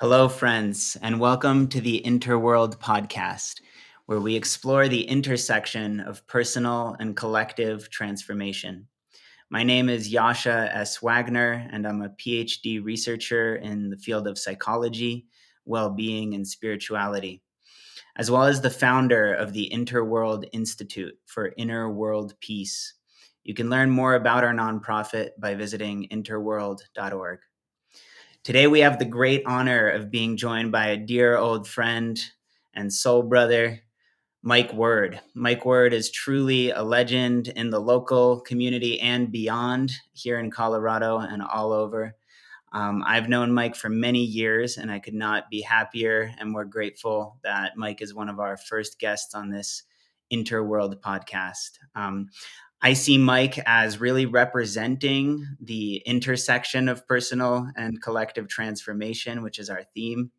Hello, friends, and welcome to the Interworld podcast, where we explore the intersection of personal and collective transformation. My name is Yasha S. Wagner, and I'm a PhD researcher in the field of psychology, well being, and spirituality, as well as the founder of the Interworld Institute for Inner World Peace. You can learn more about our nonprofit by visiting interworld.org. Today, we have the great honor of being joined by a dear old friend and soul brother, Mike Word. Mike Word is truly a legend in the local community and beyond here in Colorado and all over. I've known Mike for many years, and I could not be happier and more grateful that Mike is one of our first guests on this Interworld podcast. I see Mike as really representing the intersection of personal and collective transformation, which is our theme,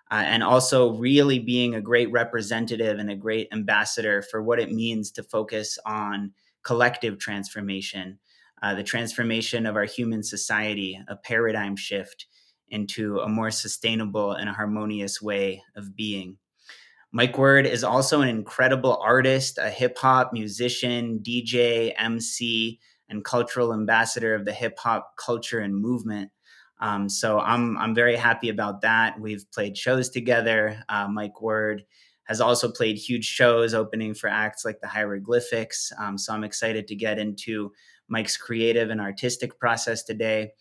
and also really being a great representative and a great ambassador for what it means to focus on collective transformation, the transformation of our human society, a paradigm shift into a more sustainable and harmonious way of being. Mike Word is also an incredible artist, a hip hop musician, DJ, MC, and cultural ambassador of the hip hop culture and movement. So I'm very happy about that. We've played shows together. Mike Word has also played huge shows opening for acts like the Hieroglyphics. So I'm excited to get into Mike's creative and artistic process today.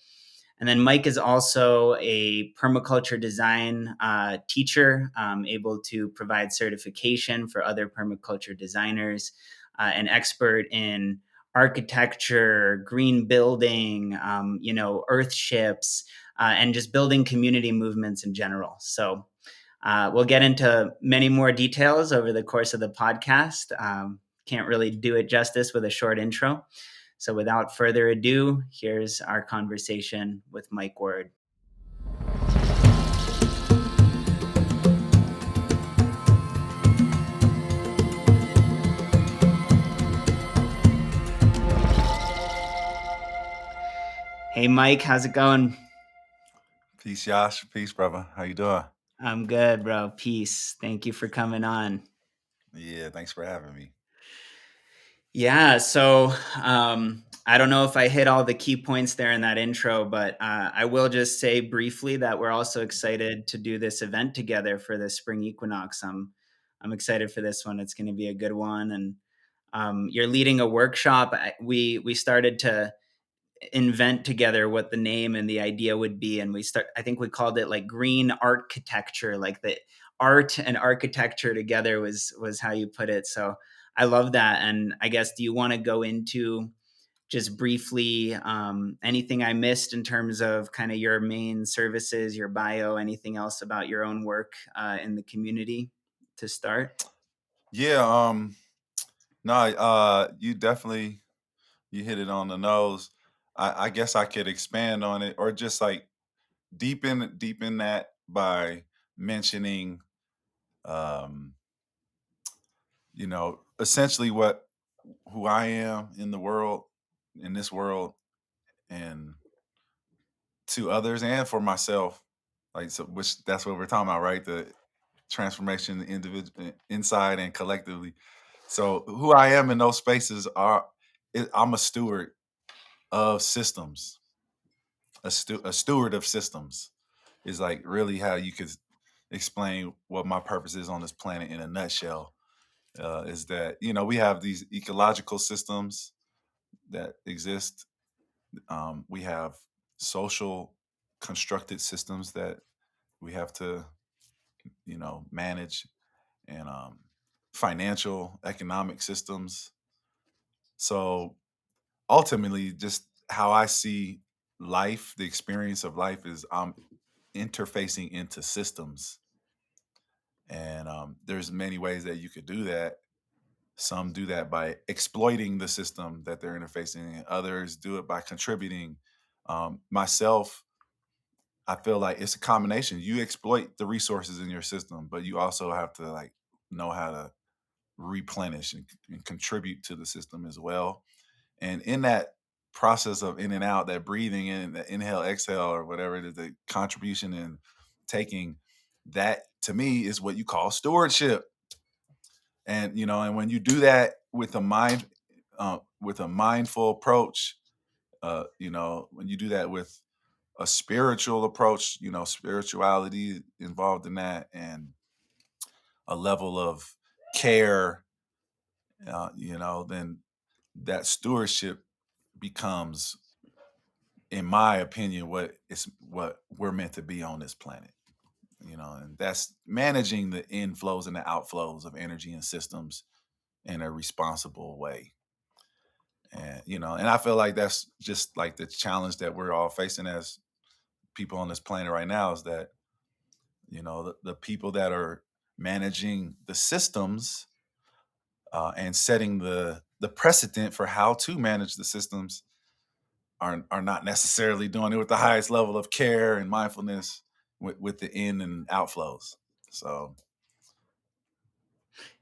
And then Mike is also a permaculture design teacher, able to provide certification for other permaculture designers, an expert in architecture, green building, earthships, and just building community movements in general. So we'll get into many more details over the course of the podcast. Can't really do it justice with a short intro. So without further ado, here's our conversation with Mike Word. Hey, Mike, how's it going? Peace, Yash. Peace, brother. How you doing? I'm good, bro. Peace. Thank you for coming on. Yeah, thanks for having me. Yeah, so I don't know if I hit all the key points there in that intro, but I will just say briefly that we're also excited to do this event together for the spring equinox. I'm excited for this one. It's going to be a good one, and you're leading a workshop. We started to invent together what the name and the idea would be, and I think we called it like green architecture, like the art and architecture together was how you put it. So I love that. And I guess, do you want to go into just briefly anything I missed in terms of kind of your main services, your bio, anything else about your own work in the community to start? Yeah, no, you hit it on the nose. I guess I could expand on it or just like deepen that by mentioning um, essentially what who I am in the world, in this world, and to others and for myself. Like so which that's what we're talking about, right? The transformation individual inside and collectively. So who I am in those spaces I'm a steward of systems. A steward of systems is like really how you could explain what my purpose is on this planet in a nutshell. Is that we have these ecological systems that exist. We have social constructed systems that we have to manage, and financial economic systems. So ultimately, just how I see life, the experience of life is I'm interfacing into systems, and there's many ways that you could do that. Some do that by exploiting the system that they're interfacing, and others do it by contributing. Myself, I feel like it's a combination. You exploit the resources in your system, but you also have to like know how to replenish and contribute to the system as well. And in that process of in and out, that breathing in, the inhale, exhale, or whatever it is, the contribution and taking that, to me, is what you call stewardship. And and when you do that with a with a mindful approach, when you do that with a spiritual approach, spirituality involved in that, and a level of care, then that stewardship becomes, in my opinion, what we're meant to be on this planet. And that's managing the inflows and the outflows of energy and systems in a responsible way. And and I feel like that's just like the challenge that we're all facing as people on this planet right now, is that the people that are managing the systems, and setting the precedent for how to manage the systems, are not necessarily doing it with the highest level of care and mindfulness with the in and outflows. So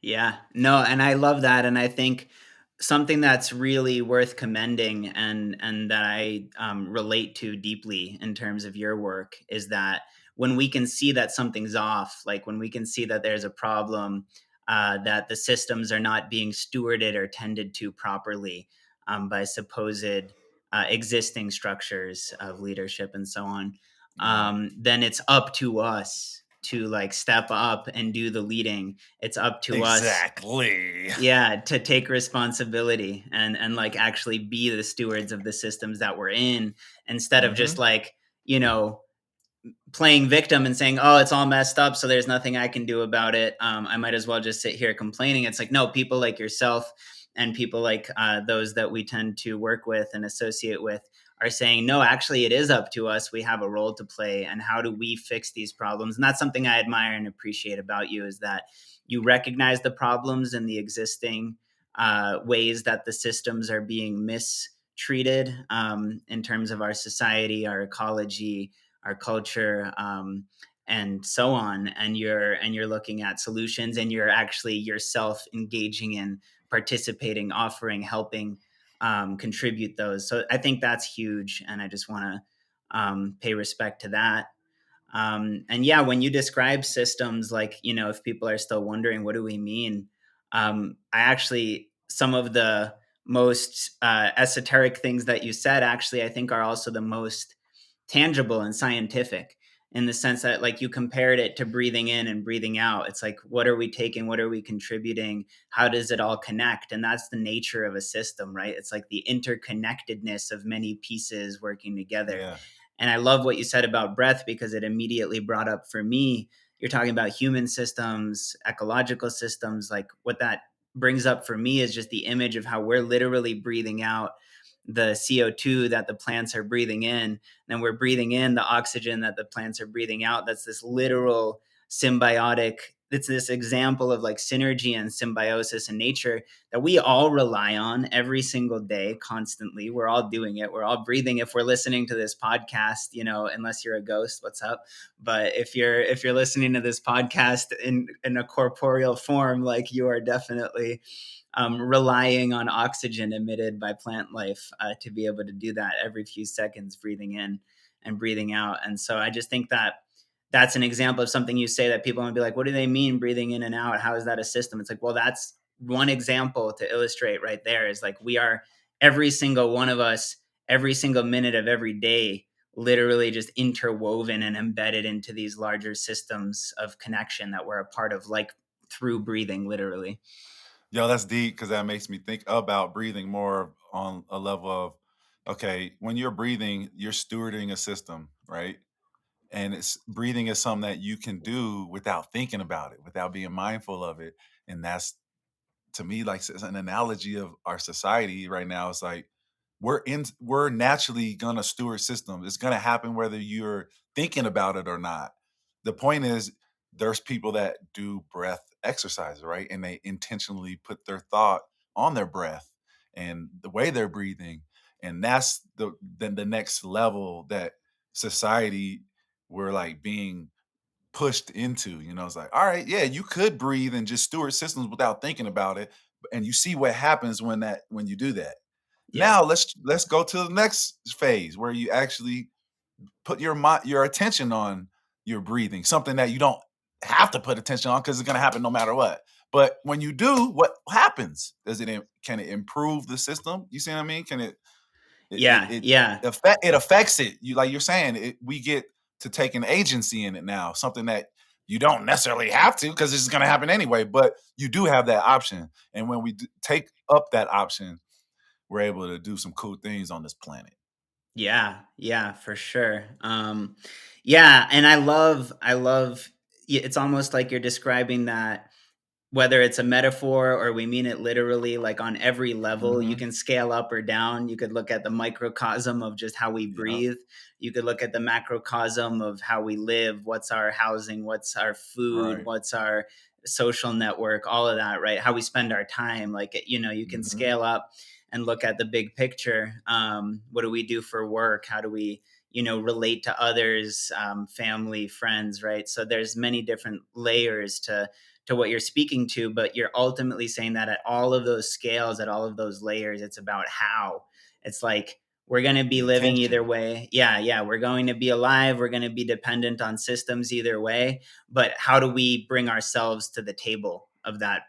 Yeah, no, and I love that, and I think something that's really worth commending, and that I relate to deeply in terms of your work, is that when we can see that something's off, like when we can see that there's a problem, that the systems are not being stewarded or tended to properly by supposed existing structures of leadership and so on, yeah, then it's up to us to like step up and do the leading. It's up to us, exactly. yeah, to take responsibility and like actually be the stewards of the systems that we're in, instead of just Hmm. like, you know, playing victim and saying, "Oh, it's all messed up, so there's nothing I can do about it. I might as well just sit here complaining." It's like, no, people like yourself and people like those that we tend to work with and associate with are saying, "No, actually, it is up to us. We have a role to play, and how do we fix these problems?" And that's something I admire and appreciate about you, is that you recognize the problems and the existing ways that the systems are being mistreated in terms of our society, our ecology, our culture, and so on. And you're looking at solutions, and you're actually yourself engaging in participating, offering, helping contribute those. So I think that's huge, and I just want to pay respect to that. And yeah, when you describe systems, like, if people are still wondering, what do we mean? I actually, some of the most esoteric things that you said, actually, I think are also the most tangible and scientific, in the sense that, like, you compared it to breathing in and breathing out. It's like, what are we taking? What are we contributing? How does it all connect? And that's the nature of a system, right? It's like the interconnectedness of many pieces working together. Yeah, And I love what you said about breath, because it immediately brought up for me, you're talking about human systems, ecological systems. Like, what that brings up for me is just the image of how we're literally breathing out the CO2 that the plants are breathing in, and we're breathing in the oxygen that the plants are breathing out. That's this literal symbiotic, it's this example of like synergy and symbiosis in nature that we all rely on every single day, constantly. We're all doing it. We're all breathing. If we're listening to this podcast, unless you're a ghost, what's up? But if you're listening to this podcast in a corporeal form, like, you are definitely relying on oxygen emitted by plant life to be able to do that every few seconds, breathing in and breathing out. And so I just think that that's an example of something you say that people will be like, what do they mean breathing in and out? How is that a system? It's like, well, that's one example to illustrate right there, is like, we are, every single one of us, every single minute of every day, literally just interwoven and embedded into these larger systems of connection that we're a part of, like, through breathing, literally. yo, that's deep, because that makes me think about breathing more on a level of, okay, when you're breathing, you're stewarding a system, right? And it's breathing is something that you can do without thinking about it, without being mindful of it. And that's, to me, like, it's an analogy of our society right now. It's like we're naturally gonna steward systems. It's gonna happen whether you're thinking about it or not. The point is, there's people that do breath exercises, right? And they intentionally put their thought on their breath and the way they're breathing. And that's the next level that society, we're like being pushed into. It's like, all right, yeah, you could breathe and just steward systems without thinking about it. And you see what happens when you do that. Yeah. Now let's go to the next phase where you actually put your attention on, you're breathing, something that you don't have to put attention on because it's going to happen no matter what. But when you do, what happens? Can it improve the system? You see what I mean? Can Yeah, yeah. it affects it. You, like you're saying, we get to take an agency in it now, something that you don't necessarily have to because it's going to happen anyway, but you do have that option. And when we take up that option, we're able to do some cool things on this planet. Yeah, yeah, for sure. Yeah, and I love it's almost like you're describing that whether it's a metaphor or we mean it literally, like on every level, you Hmm. can scale up or down. You could look at the microcosm of just how we Yeah. breathe. You could look at the macrocosm of how we live, what's our housing, what's our food, Right. what's our social network, all of that, right? How we spend our time. Like, you can Hmm. scale up and look at the big picture. What do we do for work? How do we, relate to others, family, friends, right? So there's many different layers to what you're speaking to, but you're ultimately saying that at all of those scales, at all of those layers, it's about how. It's like we're going to be The living either intention. way. Yeah, yeah, we're going to be alive, we're going to be dependent on systems either way, but how do we bring ourselves to the table of that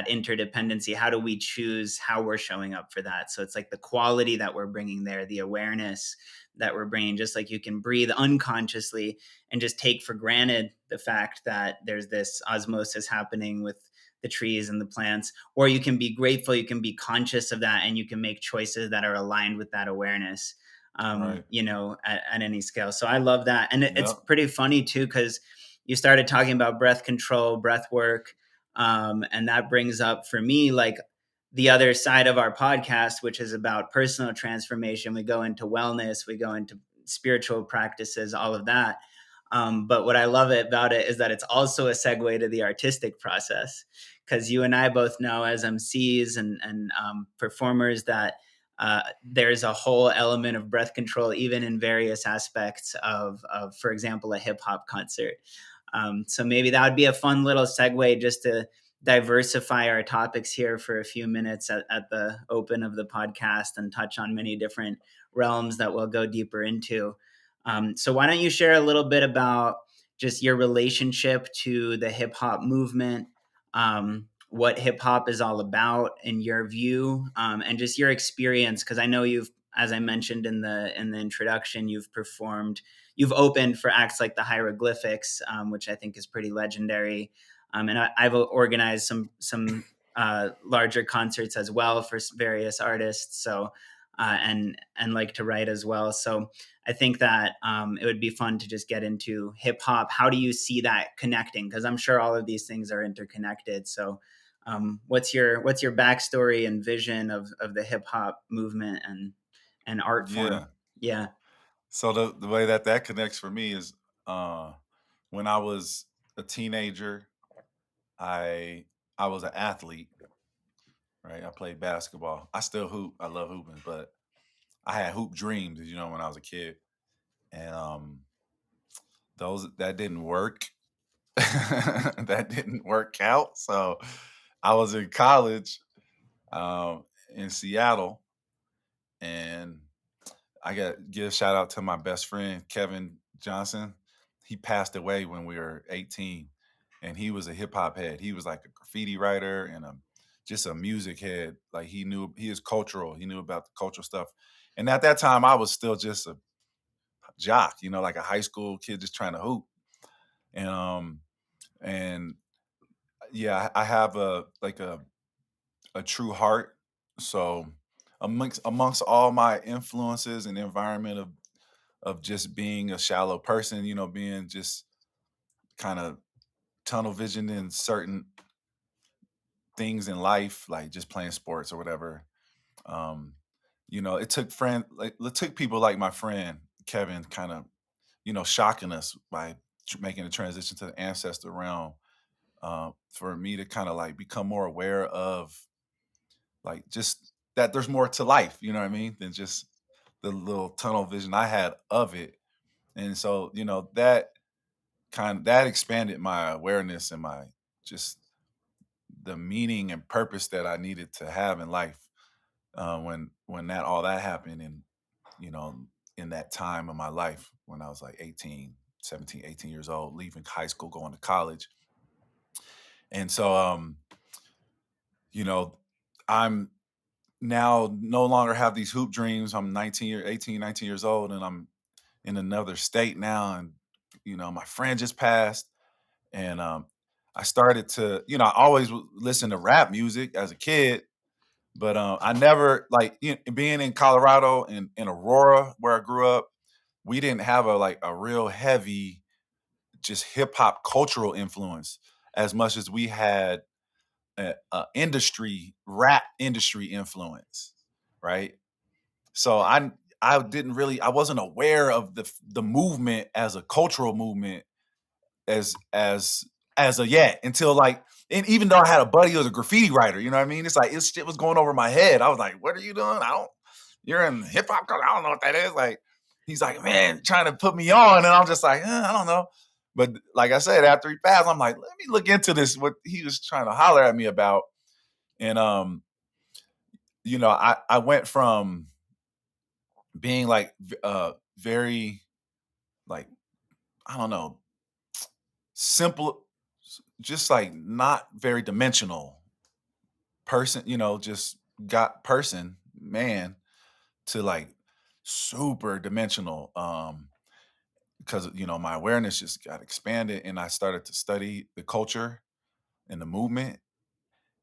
interdependency? How do we choose how we're showing up for that? So it's like the quality that we're bringing there, the awareness that we're bringing, just like you can breathe unconsciously and just take for granted the fact that there's this osmosis happening with the trees and the plants, or you can be grateful, you can be conscious of that, and you can make choices that are aligned with that awareness, Right. at any scale. So I love that. And it's Yep. pretty funny too, because you started talking about breath control, breath work, and that brings up for me like the other side of our podcast, which is about personal transformation. We go into wellness, we go into spiritual practices, all of that. But what I love about it is that it's also a segue to the artistic process, because you and I both know as MCs and performers that there's a whole element of breath control, even in various aspects of for example, a hip hop concert. So maybe that would be a fun little segue just to diversify our topics here for a few minutes at the open of the podcast and touch on many different realms that we'll go deeper into. So why don't you share a little bit about just your relationship to the hip hop movement, what hip hop is all about in your view, and just your experience? Because I know you've, as I mentioned in the introduction, you've opened for acts like the Hieroglyphics, which I think is pretty legendary. And I've organized some larger concerts as well for various artists. So and like to write as well. So I think that it would be fun to just get into hip hop. How do you see that connecting? Because I'm sure all of these things are interconnected. So what's your backstory and vision of the hip hop movement and art form? Yeah. Yeah. So the way that connects for me is uh when I was a teenager, I I was an athlete, right? I played basketball. I still hoop. I love hooping, but I had hoop dreams, as you know, when I was a kid. And those that didn't work. That didn't work out. So I was in college in Seattle, and I got to give a shout out to my best friend Kevin Johnson. He passed away when we were 18, and he was a hip hop head. He was like a graffiti writer and just a music head. Like he is cultural. He knew about the cultural stuff. And at that time, I was still just a jock, like a high school kid just trying to hoop. And and yeah, I have a true heart. So amongst all my influences and environment of just being a shallow person, being just kind of tunnel vision in certain things in life, like just playing sports or whatever. Um, it took people like my friend Kevin kind of, shocking us by making a transition to the ancestor realm, for me to kind of like become more aware of like just that there's more to life, you know what I mean, than just the little tunnel vision I had of it. And so, that expanded my awareness and my just the meaning and purpose that I needed to have in life, when that all that happened, and you know in that time of my life when I was like 18. 17, 18 years old, leaving high school, going to college. And so, you know, I'm now no longer have these hoop dreams. I'm 18, 19 years old, and I'm in another state now. And, my friend just passed. And I started to, I always listen to rap music as a kid, but I never like being in Colorado and in Aurora where I grew up. We didn't have a real heavy just hip hop cultural influence as much as we had a industry rap industry influence, right? So I wasn't aware of the movement as a cultural movement as as a yet until and even though I had a buddy who was a graffiti writer, you know what I mean? It's like this shit was going over my head. I was like, "What are you doing? I don't. You're in hip hop. I don't know what that is." Like, he's like, "Man, trying to put me on," and I'm just like, I don't know. But like I said, after he passed, I'm like, let me look into this. What he was trying to holler at me about, and I went from being very like I don't know simple, just like not very dimensional person, just got person, man, to like super dimensional. Because my awareness just got expanded and I started to study the culture and the movement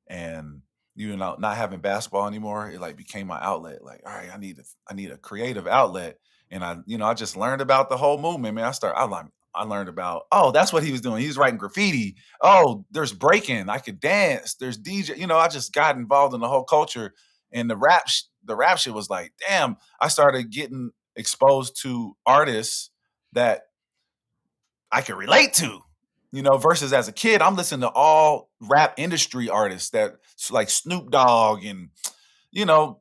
and not having basketball anymore, it like became my outlet. Like, all right, I need a creative outlet. And I just learned about the whole movement, man. I learned about, oh, that's what he was doing. He was writing graffiti. Oh, there's breaking. I could dance. There's DJ. I just got involved in the whole culture. And the rap shit was like, damn, I started getting exposed to artists that I can relate to. Versus as a kid, I'm listening to all rap industry artists that like Snoop Dogg and you know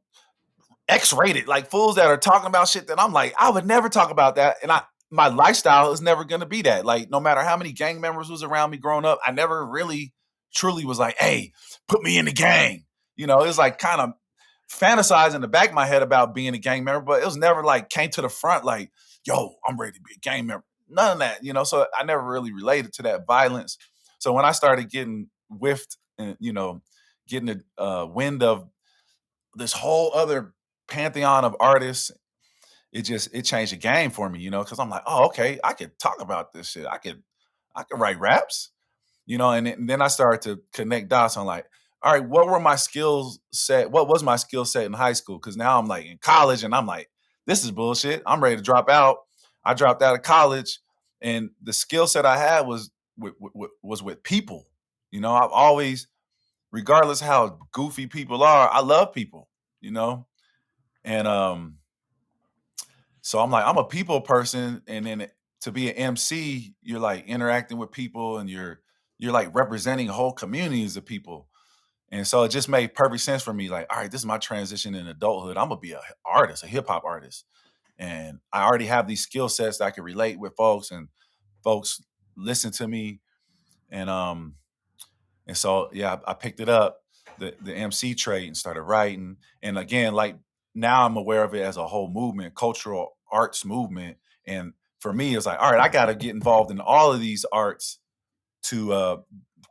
X-rated, like fools that are talking about shit that I'm like, I would never talk about that. And my lifestyle is never gonna be that. Like, no matter how many gang members was around me growing up, I never really truly was like, hey, put me in the gang. It was like kind of fantasize in the back of my head about being a gang member, but it was never like came to the front like, yo, I'm ready to be a gang member. None of that. So I never really related to that violence. So when I started getting whiffed and, getting a wind of this whole other pantheon of artists, it changed the game for me, because I'm like, oh, okay, I could talk about this shit. I could write raps, and then I started to connect dots on like, all right, what were my skills set? What was my skill set in high school? Because now I'm like in college and I'm like, this is bullshit. I'm ready to drop out. I dropped out of college, and the skill set I had was with people. I've always, regardless how goofy people are, I love people. You know, and so I'm like, I'm a people person, and then to be an MC, you're like interacting with people, and you're like representing whole communities of people. And so it just made perfect sense for me. Like, all right, this is my transition in adulthood. I'm gonna be a artist, a hip hop artist, and I already have these skill sets that I can relate with folks, and folks listen to me, and so yeah, I picked it up, the MC trade, and started writing. And again, like now I'm aware of it as a whole movement, cultural arts movement. And for me, it's like, all right, I got to get involved in all of these arts to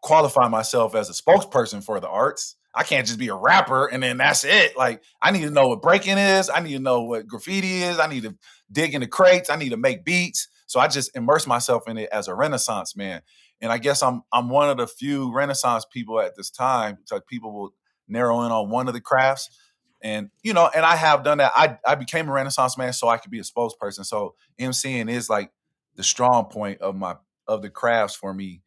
qualify myself as a spokesperson for the arts. I can't just be a rapper and then that's it. Like, I need to know what breaking is. I need to know what graffiti is. I need to dig into crates. I need to make beats. So I just immerse myself in it as a Renaissance man. And I guess I'm one of the few Renaissance people at this time. It's like people will narrow in on one of the crafts. And and I have done that. I became a Renaissance man so I could be a spokesperson. So MCing is like the strong point of the crafts for me,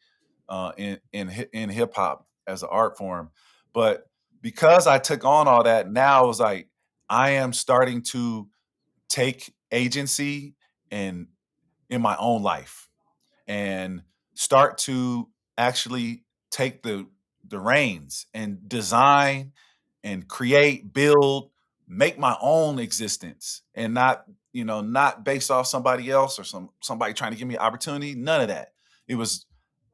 in hip hop as an art form. But because I took on all that, now it's like I am starting to take agency and in my own life and start to actually take the reins and design and create, build, make my own existence, and not based off somebody else or somebody trying to give me opportunity. None of that. It was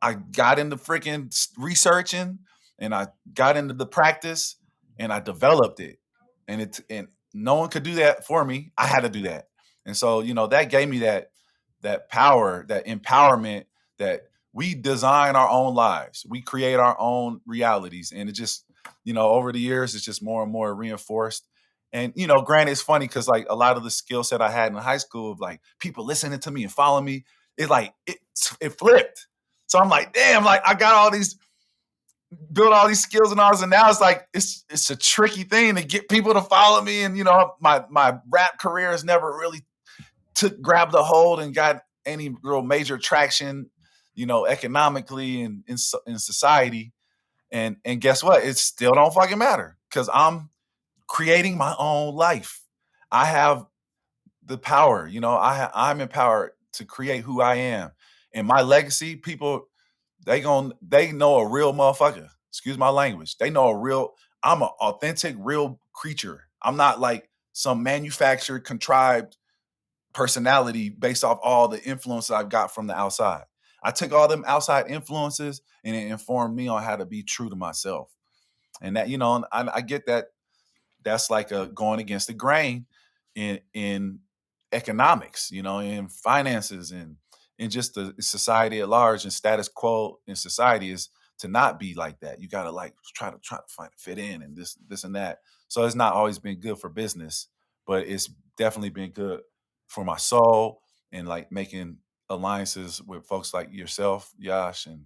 I got into freaking researching, and I got into the practice, and I developed it, and no one could do that for me. I had to do that, and so that gave me that power, that empowerment, that we design our own lives, we create our own realities, and it just, over the years, it's just more and more reinforced. And granted, it's funny because like a lot of the skill set I had in high school of like people listening to me and following me, it flipped. So I'm like, damn, like I got all these build all these skills and all this, and now it's like it's a tricky thing to get people to follow me. And my rap career has never really grabbed a hold and got any real major traction, economically and in society. And guess what? It still don't fucking matter because I'm creating my own life. I have the power. I'm empowered to create who I am, and my legacy. People, they know a real motherfucker. Excuse my language. They know a real. I'm an authentic, real creature. I'm not like some manufactured, contrived personality based off all the influences I've got from the outside. I took all them outside influences and it informed me on how to be true to myself. And that, and I get that that's like a going against the grain in economics, in finances and in just the society at large, and status quo in society is to not be like that. You gotta like try to find fit in and this and that. So it's not always been good for business, but it's definitely been good for my soul and like making alliances with folks like yourself, Yash, and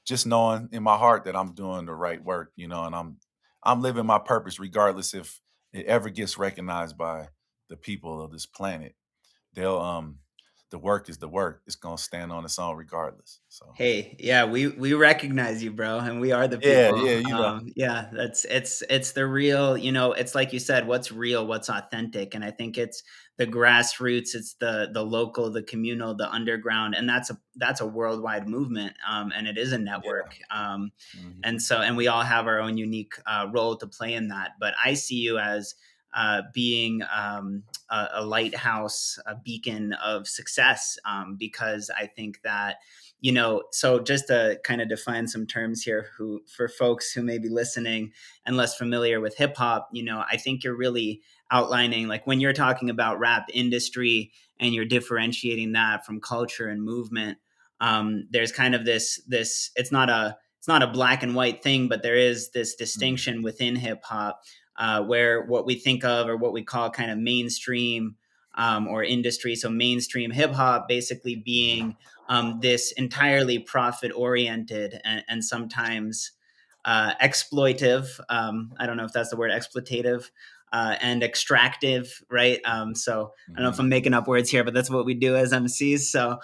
just knowing in my heart that I'm doing the right work, and I'm living my purpose regardless if it ever gets recognized by the people of this planet. They'll the work is the work. It's gonna stand on its own regardless. So Hey, yeah, we recognize you, bro, and we are the yeah, people. yeah, Yeah, that's it's the real, it's like you said, what's real, what's authentic, and I think it's the grassroots, it's the local, the communal, the underground, and that's a worldwide movement, and it is a yeah. network, Mhm. and we all have our own unique role to play in that. But I see you as being a lighthouse, a beacon of success, because I think that so just to kind of define some terms here, who for folks who may be listening and less familiar with hip hop, I think you're really outlining, like when you're talking about rap industry and you're differentiating that from culture and movement. There's kind of this it's not a black and white thing, but there is this Mm. distinction within hip hop, where what we think of or what we call kind of mainstream, or industry. So mainstream hip hop basically being this entirely profit oriented and sometimes exploitive. I don't know if that's the word, exploitative. And extractive, right? So I don't know if Mhm. I'm making up words here, but that's what we do as MCs. So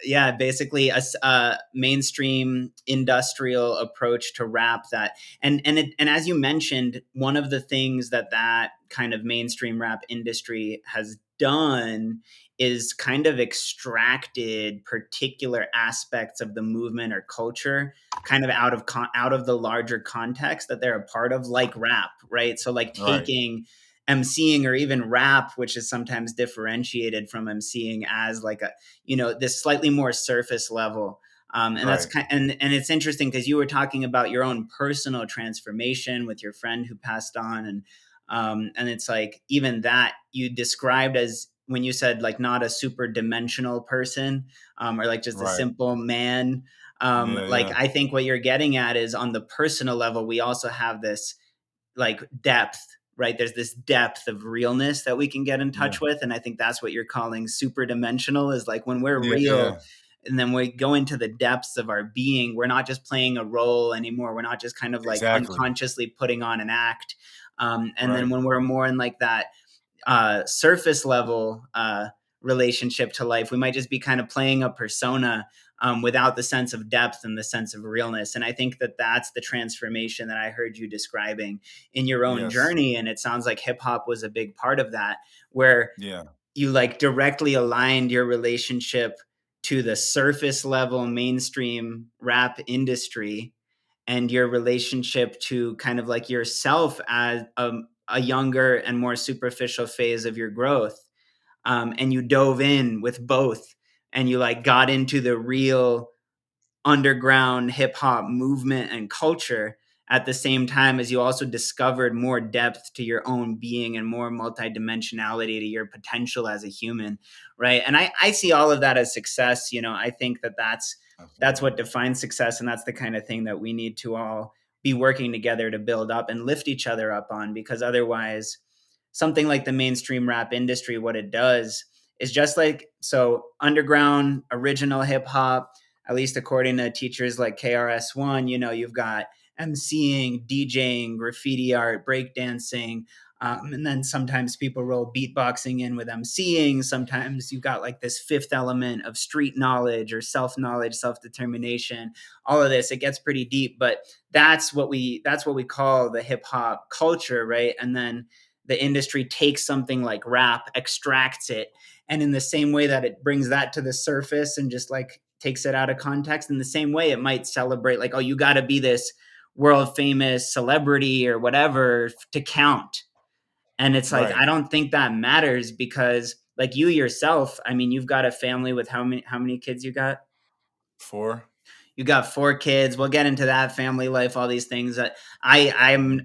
yeah, basically a mainstream industrial approach to rap that, and as you mentioned, one of the things that kind of mainstream rap industry has done is kind of extracted particular aspects of the movement or culture kind of out of the larger context that they're a part of, like rap, right? So like Right, taking emceeing, or even rap, which is sometimes differentiated from emceeing as like a, this slightly more surface level. And that's right. kind and it's interesting because you were talking about your own personal transformation with your friend who passed on, and it's like even that you described as, when you said like not a super dimensional person, or like just a Right. simple man, Yeah, like yeah. I think what you're getting at is on the personal level, we also have this like depth, right? There's this depth of realness that we can get in Yeah. touch with. And I think that's what you're calling super dimensional, is like when we're Yeah, real yeah. and then we go into the depths of our being, we're not just playing a role anymore. We're not just kind of like Exactly. unconsciously putting on an act. And then Right. when we're more in like that surface level relationship to life, we might just be kind of playing a persona, without the sense of depth and the sense of realness. And I think that that's the transformation that I heard you describing in your own Yes. journey. And it sounds like hip hop was a big part of that, where Yeah. you like directly aligned your relationship to the surface level mainstream rap industry and your relationship to kind of like yourself as a younger and more superficial phase of your growth, and you dove in with both, and you like got into the real underground hip hop movement and culture at the same time as you also discovered more depth to your own being and more multidimensionality to your potential as a human, right? And I see all of that as success. I think that that's what Absolutely. defines success, and that's the kind of thing that we need to all be working together to build up and lift each other up on, because otherwise something like the mainstream rap industry, what it does is just like, so underground original hip hop, at least according to teachers like KRS-One, you've got MCing, DJing, graffiti art, breakdancing, and then sometimes people roll beatboxing in with MCing. Sometimes you've got like this fifth element of street knowledge or self knowledge, self determination. All of this, it gets pretty deep, but that's what we call the hip hop culture, right? And then the industry takes something like rap, extracts it, and in the same way that it brings that to the surface and just like takes it out of context, in the same way it might celebrate like, oh, you got to be this world famous celebrity or whatever to count. And it's like, Right. I don't think that matters, because like you yourself, I mean, you've got a family with how many kids you got? For You got 4 kids. We'll get into that, family life, all these things. That I'm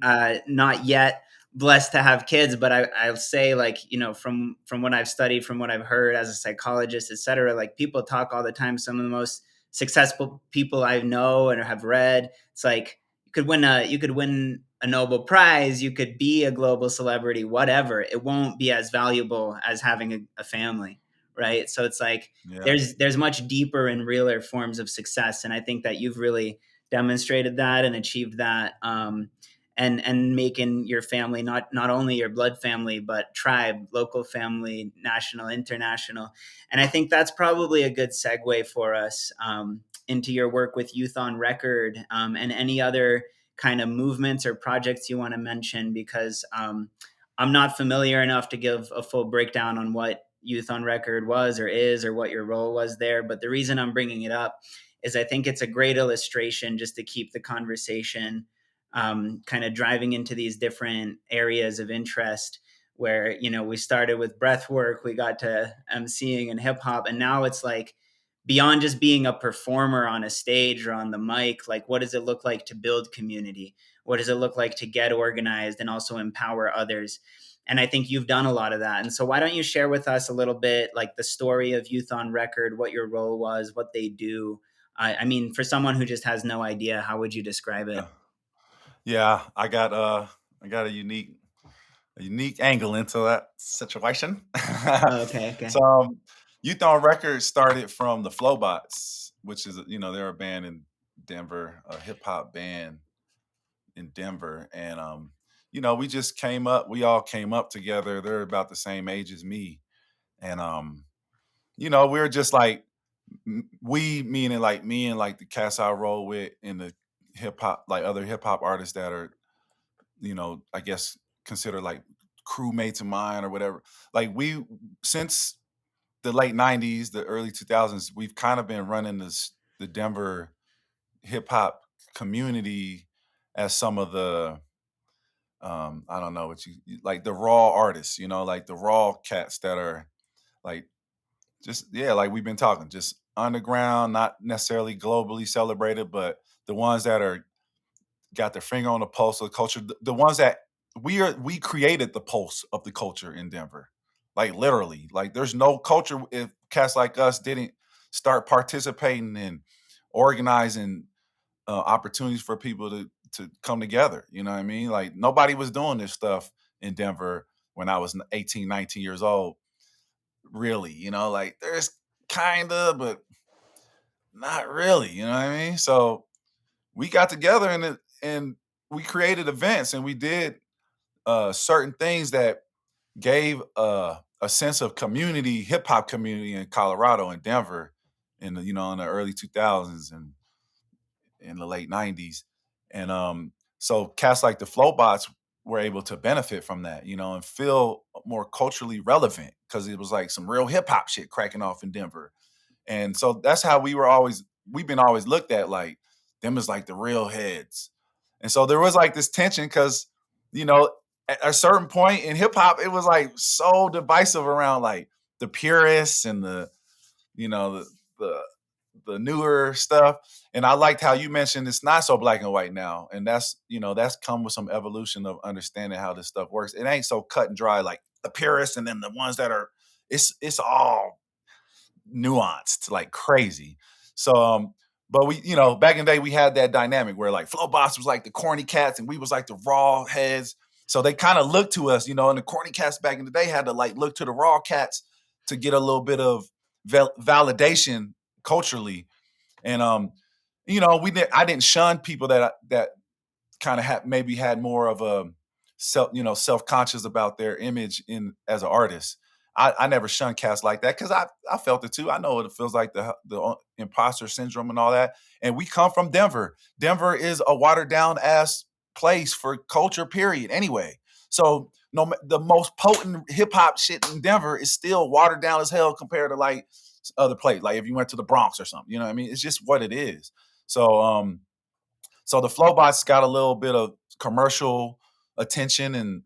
not yet blessed to have kids, but I'll say, like, from what I've studied, from what I've heard as a psychologist, et cetera, like people talk all the time. Some of the most successful people I know and have read, it's like you could win a Nobel Prize, you could be a global celebrity, whatever. It won't be as valuable as having a family, right? So it's like yeah. there's much deeper and realer forms of success, and I think that you've really demonstrated that and achieved that, and making your family not only your blood family but tribe, local family, national, international. And I think that's probably a good segue for us, into your work with Youth on Record, and any other kind of movements or projects you want to mention, because I'm not familiar enough to give a full breakdown on what Youth on Record was or is, or what your role was there. But the reason I'm bringing it up is I think it's a great illustration just to keep the conversation, kind of driving into these different areas of interest, where, we started with breath work, we got to emceeing and hip hop, and now it's like, beyond just being a performer on a stage or on the mic, like what does it look like to build community? What does it look like to get organized and also empower others? And I think you've done a lot of that. And so why don't you share with us a little bit, like the story of Youth on Record, what your role was, what they do? I mean, for someone who just has no idea, how would you describe it? Yeah. Yeah. I got a unique angle into that situation. Oh, okay, okay. So, Youth on Record started from the Flowbots, which is, they're a band in Denver, a hip hop band in Denver. And, we all came up together. They're about the same age as me. And, we are just like, we, meaning like me and like the cats I roll with in the hip hop, like other hip hop artists that are, I guess considered like crewmates of mine or whatever. Like since the late '90s, the early 2000s, we've kind of been running the Denver hip hop community as some of the I don't know what like the raw artists, like the raw cats that are like just yeah, like we've been talking, just underground, not necessarily globally celebrated, but the ones that are got their finger on the pulse of the culture. The ones that we created the pulse of the culture in Denver. Like literally. Like there's no culture if cats like us didn't start participating and organizing opportunities for people to come together. You know what I mean? Like nobody was doing this stuff in Denver when I was 18, 19 years old. Really, like there's kind of, but not really. You know what I mean? So we got together and we created events and we did certain things that gave a sense of community, hip hop community in Colorado and Denver in the early 2000s and in the late 90s. And so cats like the Flowbots were able to benefit from that, and feel more culturally relevant because it was like some real hip hop shit cracking off in Denver. And so that's how we've been always looked at, like them as like the real heads. And so there was like this tension because, you know, at a certain point in hip hop, it was like so divisive around like the purists and the, you know, the the newer stuff. And I liked how you mentioned it's not so black and white now. And that's come with some evolution of understanding how this stuff works. It ain't so cut and dry like the purists and then the ones that are it's all nuanced like crazy. So but we, back in the day we had that dynamic where like Flowbox was like the corny cats and we was like the raw heads. So they kind of looked to us, and the corny cats back in the day had to like look to the raw cats to get a little bit of validation culturally. And I didn't shun people that kind of maybe had more of a self-conscious about their image in as an artist. I never shunned cats like that because I felt it too. I know what it feels like the imposter syndrome and all that. And we come from Denver. Denver is a watered down ass place for culture, period. Anyway, so no, the most potent hip hop shit in Denver is still watered down as hell compared to like other places. Like if you went to the Bronx or something, you know what I mean? It's just what it is. So the Flowbots got a little bit of commercial attention and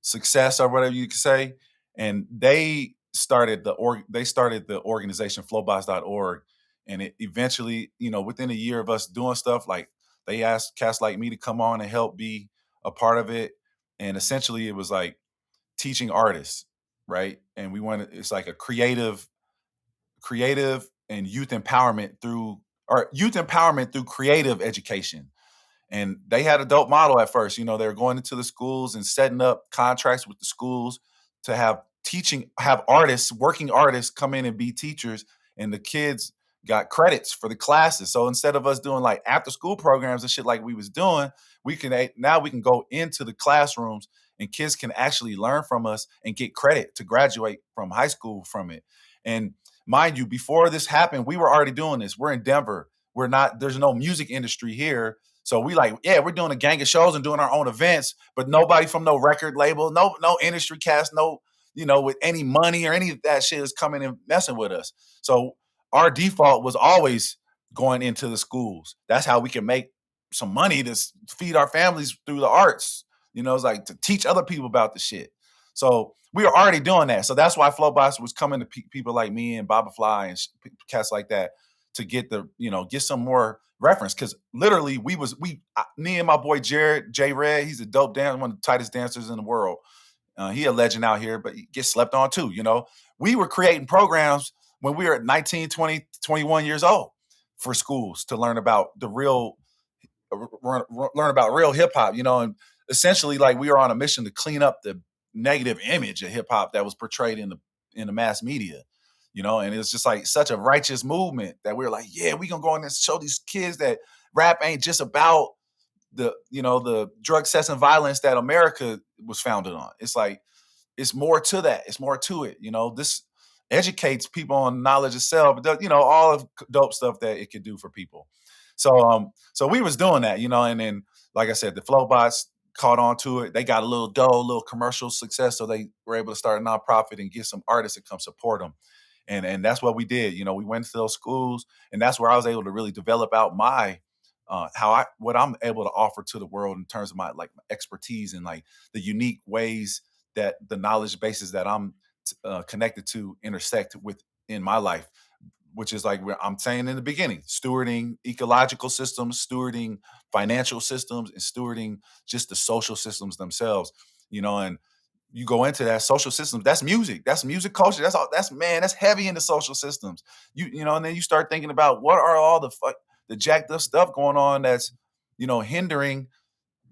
success or whatever you could say. And they started the organization flowbots.org. And it eventually, within a year of us doing stuff, like they asked cats like me to come on and help be a part of it. And essentially it was like teaching artists, right? And it's like a creative and youth empowerment through creative education. And they had a dope model at first. They were going into the schools and setting up contracts with the schools to have working artists come in and be teachers, and the kids got credits for the classes. So instead of us doing like after school programs and shit like we was doing, we can go into the classrooms and kids can actually learn from us and get credit to graduate from high school from it. And mind you, before this happened, we were already doing this. We're in Denver. There's no music industry here. So we like, yeah, we're doing a gang of shows and doing our own events, but nobody from no record label, no industry cast, no, with any money or any of that shit is coming and messing with us. So our default was always going into the schools. That's how we can make some money to feed our families through the arts. It's like to teach other people about the shit. So we were already doing that. So that's why Flowbots was coming to people like me and Baba Fly and cats like that to get some more reference. Because literally me and my boy Jared J Red, he's a dope dancer, one of the tightest dancers in the world. He a legend out here, but he gets slept on too. We were creating programs when we were at 19, 20, 21 years old for schools to learn about learn about real hip hop, and essentially like we were on a mission to clean up the negative image of hip hop that was portrayed in the mass media, and it was just like such a righteous movement that we were like, yeah, we gonna go in and show these kids that rap ain't just about the drug, sex, and violence that America was founded on. It's like it's more to that. It's more to it. This educates people on knowledge itself. All of dope stuff that it could do for people. So we was doing that, and then like I said, the Flowbots caught on to it. They got a little commercial success, so they were able to start a nonprofit and get some artists to come support them. And that's what we did. We went to those schools, and that's where I was able to really develop out my what I'm able to offer to the world in terms of my like expertise and like the unique ways that the knowledge bases that I'm connected to intersect with in my life, which is like I'm saying in the beginning, stewarding ecological systems, stewarding financial systems, and stewarding just the social systems themselves. And you go into that social systems, that's music culture. That's all. That's heavy in the social systems. And then you start thinking about what are all the jacked up stuff going on that's hindering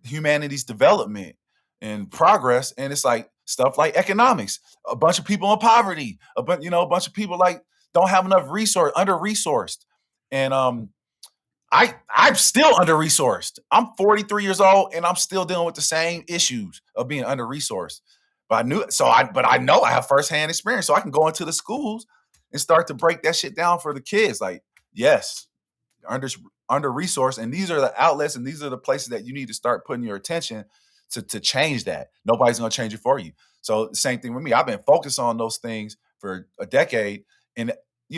humanity's development and progress. And it's like stuff like economics, a bunch of people in poverty, a bunch of people like don't have enough under resourced. And I'm still under resourced. I'm 43 years old and I'm still dealing with the same issues of being under resourced. But I know I have firsthand experience, so I can go into the schools and start to break that shit down for the kids. Like, yes, under under resourced, and these are the outlets and these are the places that you need to start putting your attention to change that. Nobody's going to change it for you. So the same thing with me. I've been focused on those things for a decade, and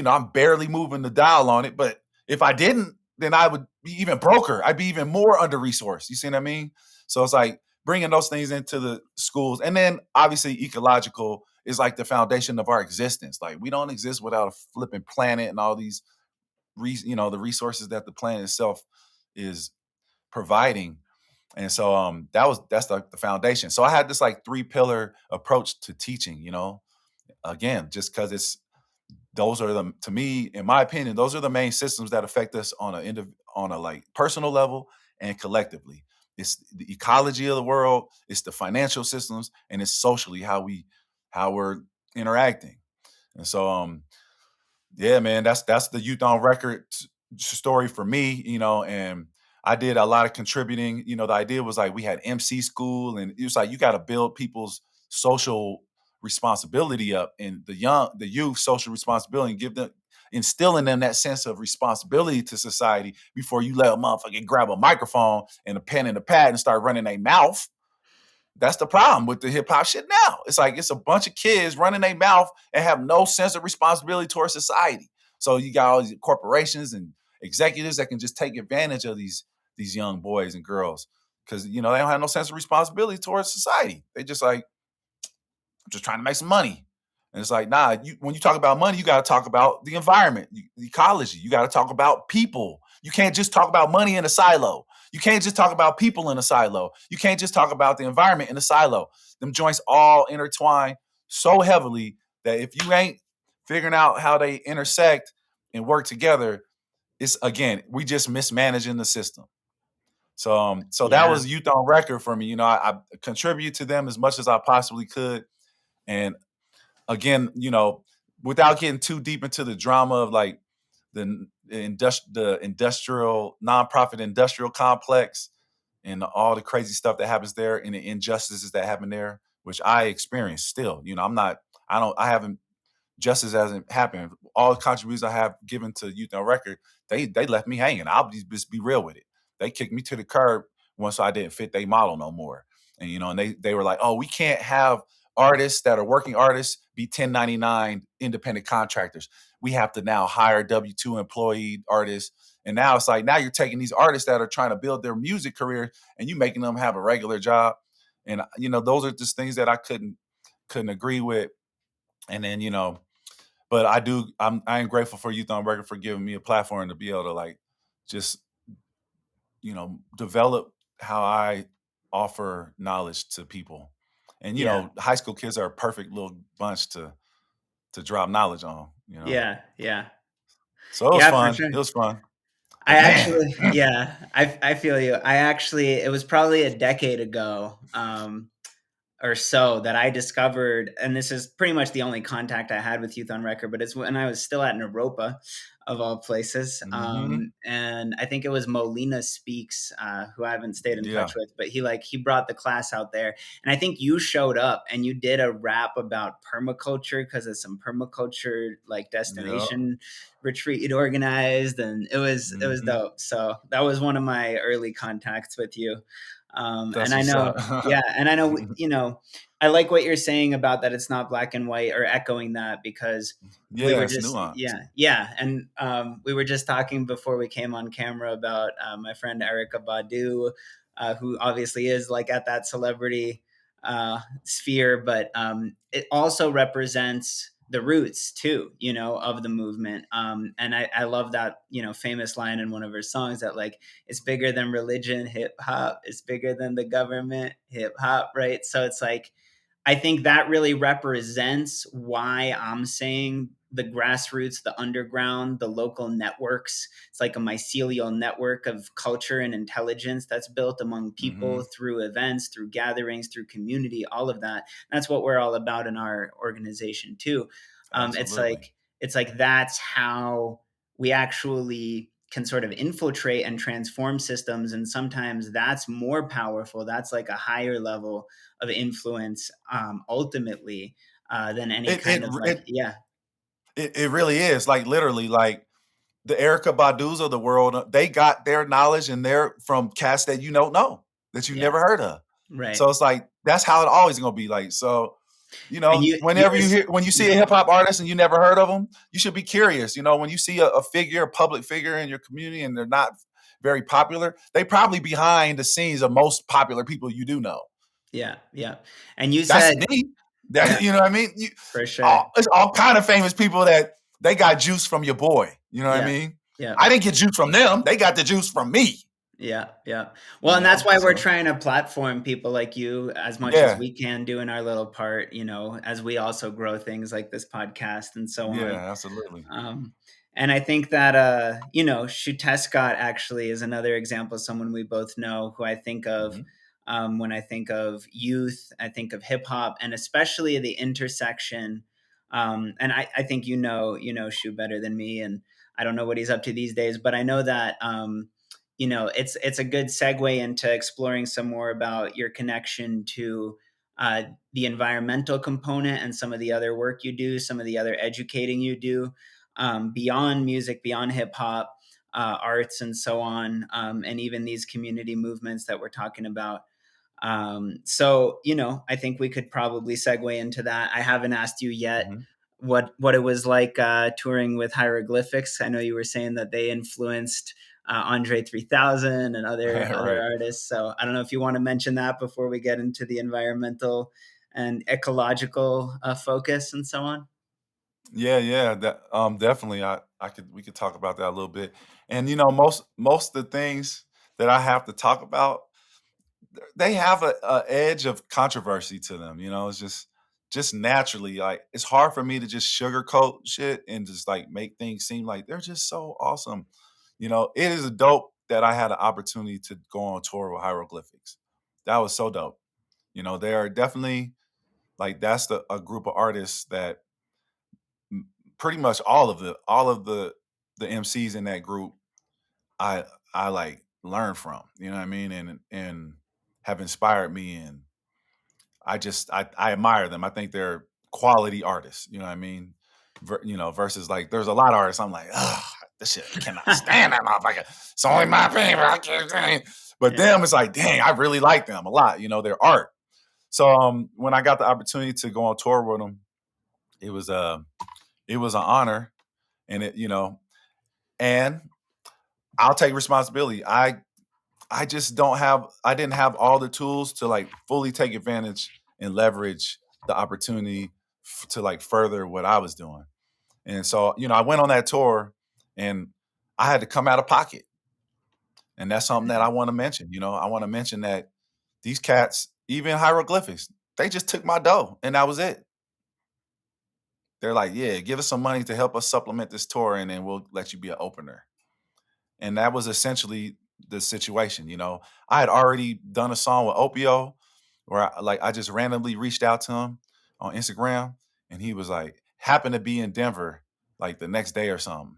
I'm barely moving the dial on it. But if I didn't, then I would be even broker. I'd be even more under resourced. You see what I mean? So it's like bringing those things into the schools, and then obviously ecological is like the foundation of our existence. Like we don't exist without a flipping planet and all these the resources that the planet itself is providing. And so that's the foundation. So I had this like 3 pillar approach to teaching, again, just because those are the to me, in my opinion, those are the main systems that affect us on a like personal level and collectively. It's the ecology of the world, it's the financial systems, and it's socially how we're interacting. And so yeah, man, that's the Youth on Record story for me, and I did a lot of contributing. The idea was like we had MC school, and it was like you got to build people's social responsibility up, and the youth social responsibility, and give them instill in them that sense of responsibility to society before you let a motherfucker grab a microphone and a pen and a pad and start running their mouth. That's the problem with the hip hop shit now. It's like it's a bunch of kids running their mouth and have no sense of responsibility towards society. So you got all these corporations and executives that can just take advantage of these young boys and girls because they don't have no sense of responsibility towards society. They just like I'm just trying to make some money. And it's like, nah, when you talk about money, you got to talk about the environment, the ecology. You got to talk about people. You can't just talk about money in a silo. You can't just talk about people in a silo. You can't just talk about the environment in a silo. Them joints all intertwine so heavily that if you ain't figuring out how they intersect and work together, it's again, we just mismanaging the system. So that Yeah. was Youth on Record for me. I contribute to them as much as I possibly could. And again, without getting too deep into the drama of like the industrial nonprofit industrial complex and all the crazy stuff that happens there and the injustices that happen there, which I experience still. I haven't justice hasn't happened. All the contributions I have given to Youth on Record, they left me hanging. I'll just be real with it. They kicked me to the curb once I didn't fit their model no more. And they were like, oh, we can't have artists that are working artists be 1099 independent contractors. We have to now hire W-2 employee artists. And now it's like, now you're taking these artists that are trying to build their music career and you making them have a regular job. And those are just things that I couldn't agree with. And then, but I am grateful for Youth on Record for giving me a platform to be able to like just develop how I offer knowledge to people. And Yeah. high school kids are a perfect little bunch to drop knowledge on. Yeah. Yeah. So it was Yeah, for fun. sure. It was fun. I But man, actually, yeah, I feel you. It was probably a decade ago, or so that I discovered, and this is pretty much the only contact I had with Youth on Record, but it's when I was still at Naropa, of all places. hmm And I think it was Molina Speaks, who I haven't stayed in yeah, touch with, but he brought the class out there, and I think you showed up and you did a rap about permaculture because of some permaculture like yeah, destination retreat you'd organized, and it was hmm dope. So that was one of my early contacts with you. And that's I what's know, up. yeah, and I know, I like what you're saying about that it's not black and white, or echoing that, because we Yeah, were it's just, nuance. yeah, and we were just talking before we came on camera about my friend Erica Badu, who obviously is like at that celebrity sphere, but it also represents the roots too, of the movement. And I love that, famous line in one of her songs that like, it's bigger than religion, hip hop, it's bigger than the government, hip hop, right? So it's like, I think that really represents why I'm saying the grassroots, the underground, the local networks. It's like a mycelial network of culture and intelligence that's built among people hmm through events, through gatherings, through community, all of that. That's what we're all about in our organization too. Um, it's Absolutely. like it's like that's how we actually can sort of infiltrate and transform systems, and sometimes that's more powerful. That's like a higher level of influence, ultimately, than any It kind it of like, it yeah, it really is like literally like the Erica Badu's of the world, they got their knowledge and they're from cats that you don't know, that you yeah, never heard of. right. So it's like that's how it always gonna be like. So, And you whenever when you see a yeah, hip hop artist and you never heard of them, you should be curious. When you see a figure, a public figure in your community and they're not very popular, they probably behind the scenes of most popular people you do know. yeah, yeah. And you That's said, me. yeah, You know what I mean? for sure. It's all kind of famous people that they got juice from your boy. You know what I Yeah. mean? Yeah. I didn't get juice from them. They got the juice from me. Yeah, yeah. Well, and that's why we're So trying to platform people like you as much as yeah, we can, doing our little part, as we also grow things like this podcast and so on. yeah, absolutely. Um, and I think that, Shutescott actually is another example of someone we both know who I think of Hmm. when I think of youth, I think of hip hop, and especially the intersection. And I think Shu better than me, and I don't know what he's up to these days, but I know that it's a good segue into exploring some more about your connection to uh, the environmental component and some of the other work you do, some of the other educating you do, beyond music, beyond hip hop, arts, and so on, and even these community movements that we're talking about. I think we could probably segue into that. I haven't asked you yet Hmm. what it was like touring with Hieroglyphics. I know you were saying that they influenced Andre 3000 and other Right. artists. So I don't know if you want to mention that before we get into the environmental and ecological focus and so on. Yeah, yeah, that definitely. We could talk about that a little bit. And most of the things that I have to talk about, they have a edge of controversy to them. It's just naturally like it's hard for me to just sugarcoat shit and just like make things seem like they're just so awesome. It is dope that I had an opportunity to go on tour with Hieroglyphics. That was so dope. They are definitely like that's a group of artists that pretty much all of the MCs in that group I I like learn from, you know what I mean? And have inspired me, and I admire them. I think they're quality artists, you know what I mean? Versus like there's a lot of artists I'm like, ugh, this shit cannot stand that motherfucker. It's only my opinion, but I can't stand. But Yeah. them, it's like, dang, I really like them a lot, their art. So when I got the opportunity to go on tour with them, it was it was an honor, and and I'll take responsibility. I just I didn't have all the tools to like fully take advantage and leverage the opportunity to like further what I was doing. And so, I went on that tour and I had to come out of pocket. And that's something that I want to mention. I want to mention that these cats, even Hieroglyphics, they just took my dough and that was it. They're like, yeah, give us some money to help us supplement this tour and then we'll let you be an opener. And that was essentially the situation. I had already done a song with Opio where I just randomly reached out to him on Instagram and he was like happened to be in Denver like the next day or something.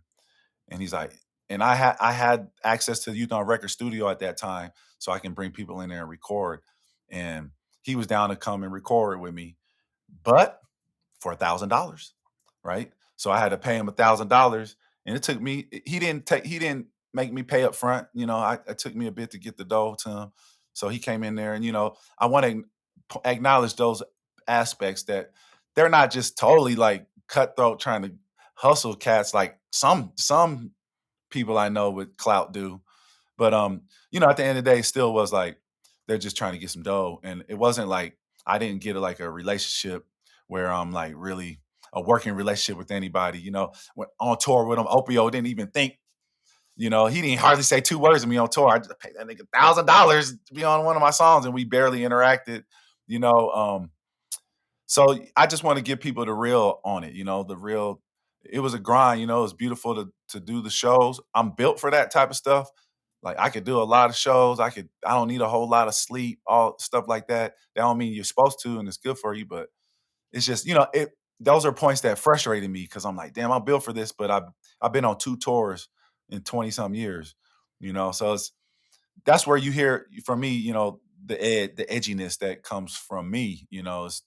And he's like, and I had access to the Youth on Record studio at that time, so I can bring people in there and record. And he was down to come and record with me, but for $1,000, right? So I had to pay him $1,000, and it took me. He didn't make me pay up front. It took me a bit to get the dough to him. So he came in there, and I want to acknowledge those aspects that they're not just totally like cutthroat trying to hustle cats like some people I know with clout do. But at the end of the day, it still was like they're just trying to get some dough. And it wasn't like I didn't get like a relationship where I'm like really a working relationship with anybody. When on tour with him, Opio didn't even think, he didn't hardly say two words to me on tour. I just paid that nigga $1,000 to be on one of my songs and we barely interacted, you know. So I just want to give people the real on it, the real. It was a grind, it was beautiful to do the shows. I'm built for that type of stuff. Like I could do a lot of shows. I don't need a whole lot of sleep, all stuff like that. That don't mean you're supposed to and it's good for you, but it's just, those are points that frustrated me because I'm like, damn, I'm built for this, but I've been on 2 tours in 20 some years, So that's where you hear from me, the edginess that comes from me,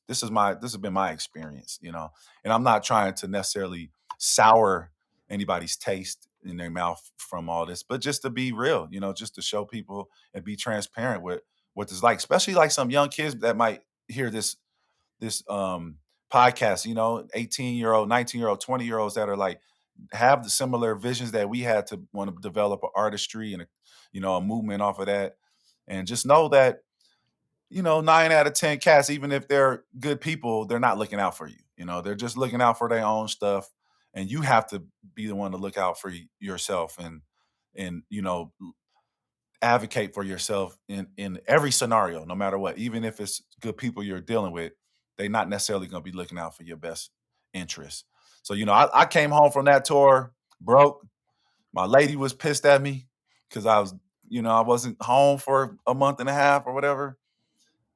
this has been my experience, and I'm not trying to necessarily sour anybody's taste in their mouth from all this, but just to be real, just to show people and be transparent with what it's like, especially like some young kids that might hear this podcast, 18-year-old, 19-year-old, 20-year-olds that are like have the similar visions that we had to want to develop an artistry and a movement off of that. And just know that, 9 out of 10 cats, even if they're good people, they're not looking out for you. They're just looking out for their own stuff. and you have to be the one to look out for yourself and advocate for yourself in every scenario, no matter what. Even if it's good people you're dealing with, they're not necessarily going to be looking out for your best interests. So I came home from that tour broke. My lady was pissed at me because I wasn't home for a month and a half or whatever.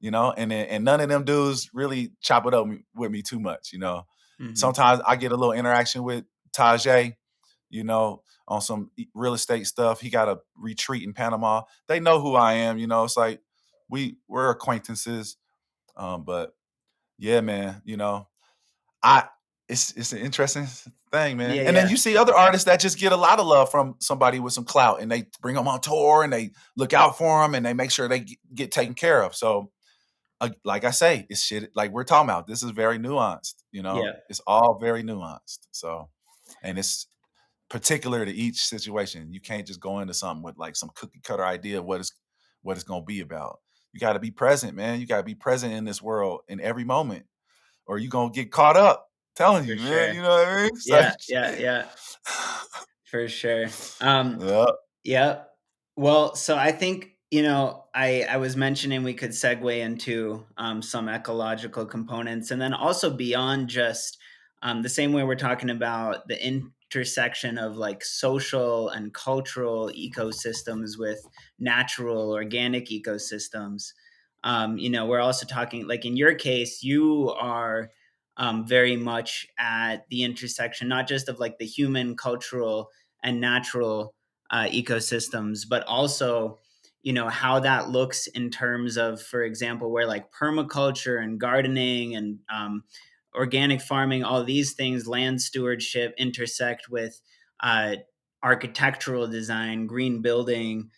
And none of them dudes really chop it up with me too much. Hmm. Sometimes I get a little interaction with Tajay, on some real estate stuff. He got a retreat in Panama. They know who I am. It's like we're acquaintances. But yeah, man, I it's an interesting thing, man. Yeah, And then yeah, you see other artists that just get a lot of love from somebody with some clout, and they bring them on tour, and they look out for them, and they make sure they get taken care of. So, like I say, it's shit. Like we're talking about, this is very nuanced. yeah, It's all very nuanced. So, and it's particular to each situation. You can't just go into something with like some cookie cutter idea of what it's going to be about. You got to be present, man. You got to be present in this world in every moment, or you gonna get caught up. Telling for you, man. sure. You know what I mean? It's like Yeah, yeah, shit. yeah, for sure. Yeah, Yeah. Well, so I think, I was mentioning we could segue into some ecological components, and then also beyond just the same way we're talking about the intersection of like social and cultural ecosystems with natural organic ecosystems. We're also talking, like in your case, you are very much at the intersection, not just of like the human, cultural, and natural ecosystems, but also, how that looks in terms of, for example, where like permaculture and gardening and organic farming, all these things, land stewardship intersect with uh, architectural design, green building,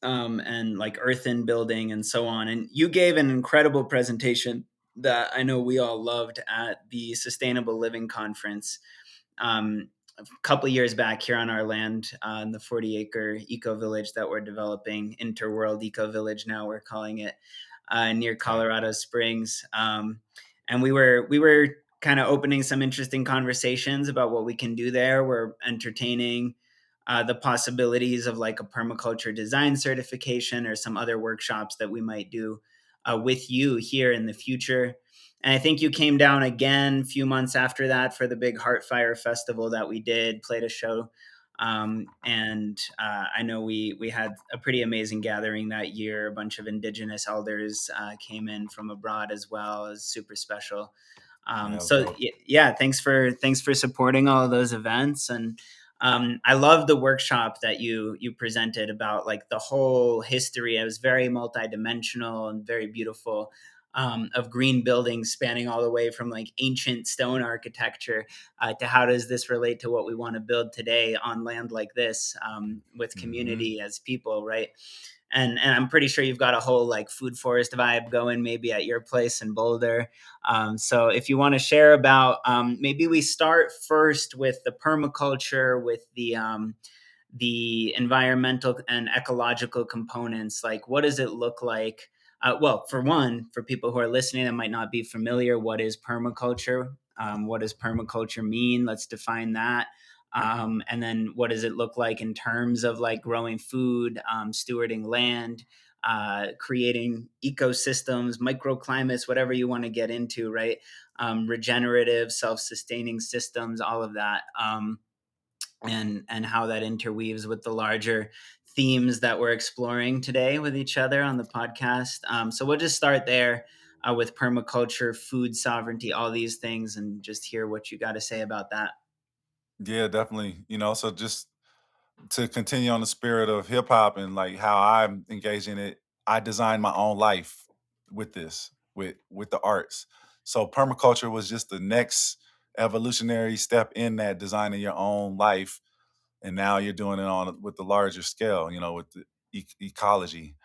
and like earthen building and so on. And you gave an incredible presentation that I know we all loved at the Sustainable Living Conference a couple years back here on our land, in the 40-acre eco village that we're developing, Interworld Eco Village now we're calling it, near okay. Colorado Springs. And we were kind of opening some interesting conversations about what we can do there. We're entertaining the possibilities of like a permaculture design certification or some other workshops that we might do with you here in the future. And I think you came down again a few months after that for the big Heartfire Festival that we did, played a show. And I know we had a pretty amazing gathering that year. A bunch of Indigenous elders came in from abroad as well. It was super special. Yeah, that was So dope. yeah, thanks for supporting all of those events. And I love the workshop that you presented about like the whole history. It was very multidimensional and very beautiful, of green buildings spanning all the way from like ancient stone architecture to how does this relate to what we want to build today on land like this, with Hmm. community as people, right? And I'm pretty sure you've got a whole like food forest vibe going maybe at your place in Boulder. So if you want to share about, maybe we start first with the permaculture, with the environmental and ecological components. Like, what does it look like? Well, for one, for people who are listening that might not be familiar, what is permaculture? What does permaculture mean? Let's define that. And then what does it look like in terms of like growing food, stewarding land, creating ecosystems, microclimates, whatever you want to get into, right? Regenerative, self-sustaining systems, all of that. And how that interweaves with the larger themes that we're exploring today with each other on the podcast. So we'll just start there, with permaculture, food sovereignty, all these things, and just hear what you got to say about that. Yeah, definitely. So just to continue on the spirit of hip hop and like how I'm engaged in it, I designed my own life with this, with the arts. So permaculture was just the next evolutionary step in that, designing your own life, and now you're doing it on with the larger scale. With the ecology,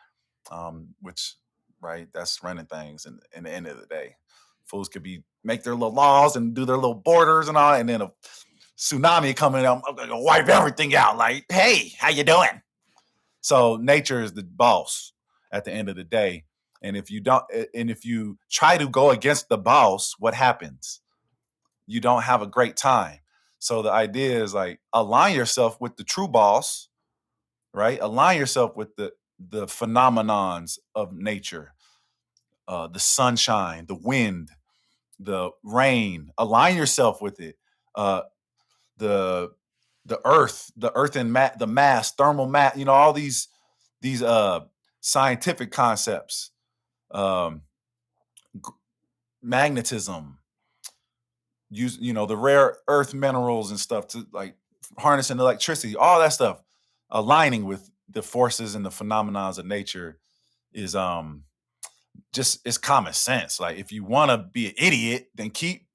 which, right, that's running things. And in the end of the day, fools could be make their little laws and do their little borders and all, and then a tsunami coming up, I'm gonna wipe everything out. Like, hey, how you doing? So nature is the boss at the end of the day. And if you try to go against the boss, what happens? You don't have a great time. So the idea is like align yourself with the true boss, right? Align yourself with the phenomenons of nature, the sunshine, the wind, the rain. Align yourself with it. Uh, the the earth and the mass, thermal mass. You know, all these scientific concepts, um, magnetism, use the rare earth minerals and stuff to like harnessing electricity, all that stuff, aligning with the forces and the phenomenons of nature is just it's common sense. Like if you want to be an idiot, then keep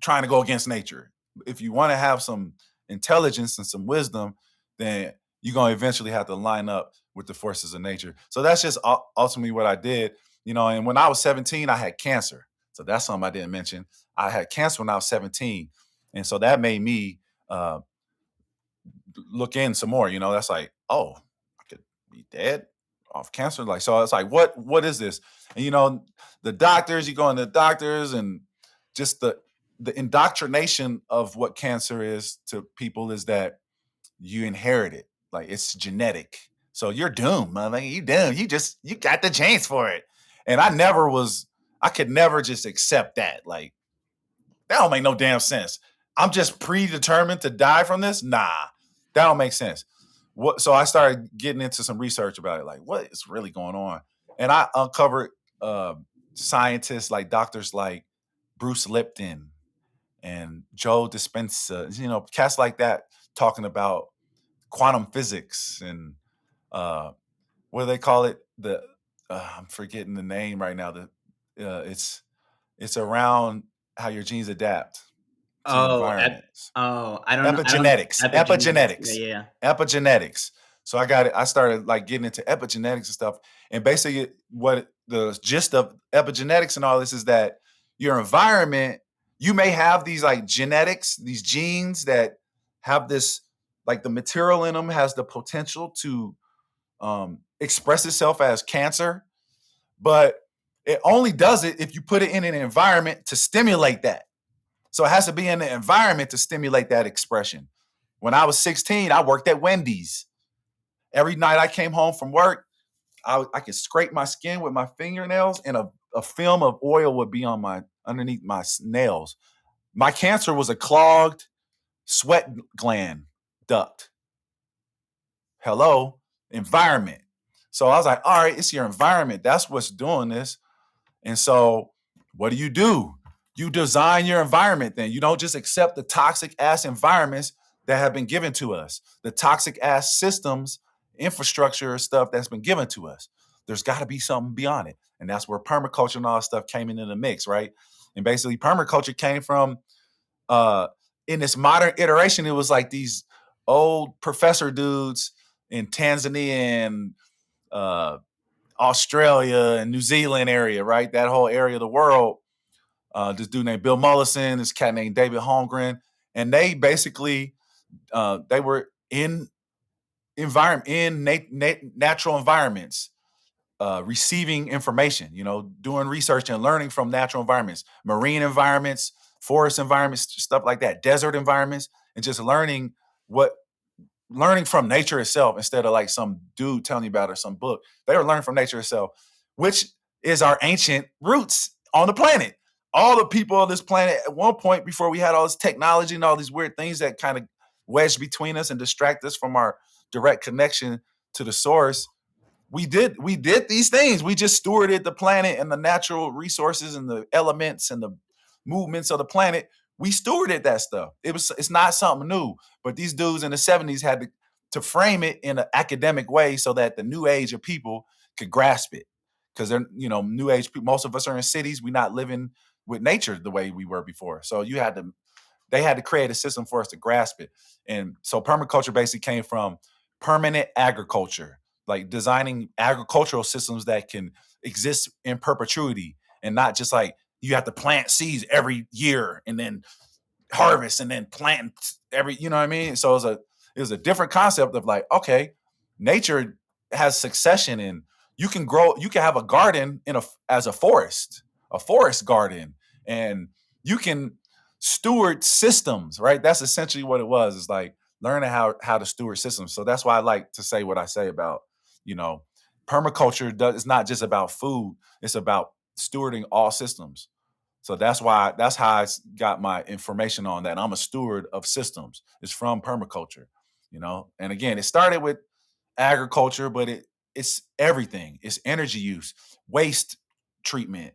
trying to go against nature. If you want to have some intelligence and some wisdom, then you're going to eventually have to line up with the forces of nature. So that's just ultimately what I did. And when I was 17, I had cancer. So that's something I didn't mention. I had cancer when I was 17. And so that made me uh, look in some more. That's like, oh, I could be dead off cancer. Like, so it's like, what is this? And the doctors, you go in the doctors, and just the indoctrination of what cancer is to people is that you inherit it. Like it's genetic. So you're doomed, man. Like, you doomed. You got the chance for it. And I could never just accept that. Like, that don't make no damn sense. I'm just predetermined to die from this? Nah, that don't make sense. So I started getting into some research about it, like what is really going on, and I uncovered scientists like doctors like Bruce Lipton and Joe Dispenza, cats like that, talking about quantum physics and uh, what do they call it? I'm forgetting the name right now. It's around how your genes adapt to Oh, environments. I don't know. I don't Epigenetics, epigenetics. Yeah, epigenetics, yeah. epigenetics. So I started like getting into epigenetics and stuff. And basically what the gist of epigenetics and all this is that your environment, you may have these like genetics, these genes that have this, like the material in them has the potential to express itself as cancer, but it only does it if you put it in an environment to stimulate that. So it has to be in the environment to stimulate that expression. When I was 16, I worked at Wendy's. Every night I came home from work, I could scrape my skin with my fingernails, and a film of oil would be on underneath my nails. My cancer was a clogged sweat gland duct. Hello, environment. So I was like, all right, it's your environment. That's what's doing this. And so what do? You design your environment then. You don't just accept the toxic ass environments that have been given to us, the toxic ass systems, infrastructure stuff that's been given to us. There's got to be something beyond it. And that's where permaculture and all that stuff came into the mix, right? And basically, permaculture came from, uh, in this modern iteration, it was like these old professor dudes in Tanzania and uh, Australia and New Zealand area, right? That whole area of the world. This dude named Bill Mollison, this cat named David Holmgren, and they basically they were in natural environments, receiving information, doing research and learning from natural environments, marine environments, forest environments, stuff like that, desert environments, and just learning from nature itself instead of like some dude telling you about it or some book. They were learning from nature itself, which is our ancient roots on the planet. All the people on this planet at one point, before we had all this technology and all these weird things that kind of wedge between us and distract us from our direct connection to the source, we did these things. We just stewarded the planet and the natural resources and the elements and the movements of the planet. We stewarded that stuff. It's not something new. But these dudes in the 70s had to frame it in an academic way so that the new age of people could grasp it. Because they're, new age people, most of us are in cities. We're not living with nature the way we were before. So they had to create a system for us to grasp it. And so permaculture basically came from permanent agriculture, like designing agricultural systems that can exist in perpetuity and not just like you have to plant seeds every year and then harvest and then plant every, you know what I mean? So it was a different concept of like, okay, nature has succession, and you can have a garden as a forest garden, and you can steward systems, right? That's essentially what it was. It's like learning how to steward systems. So that's why I like to say what I say about, you know, permaculture it's not just about food, it's about stewarding all systems. So that's how I got my information on that. I'm a steward of systems. It's from permaculture, you know. And again, it started with agriculture, but it's everything. It's energy use, waste treatment,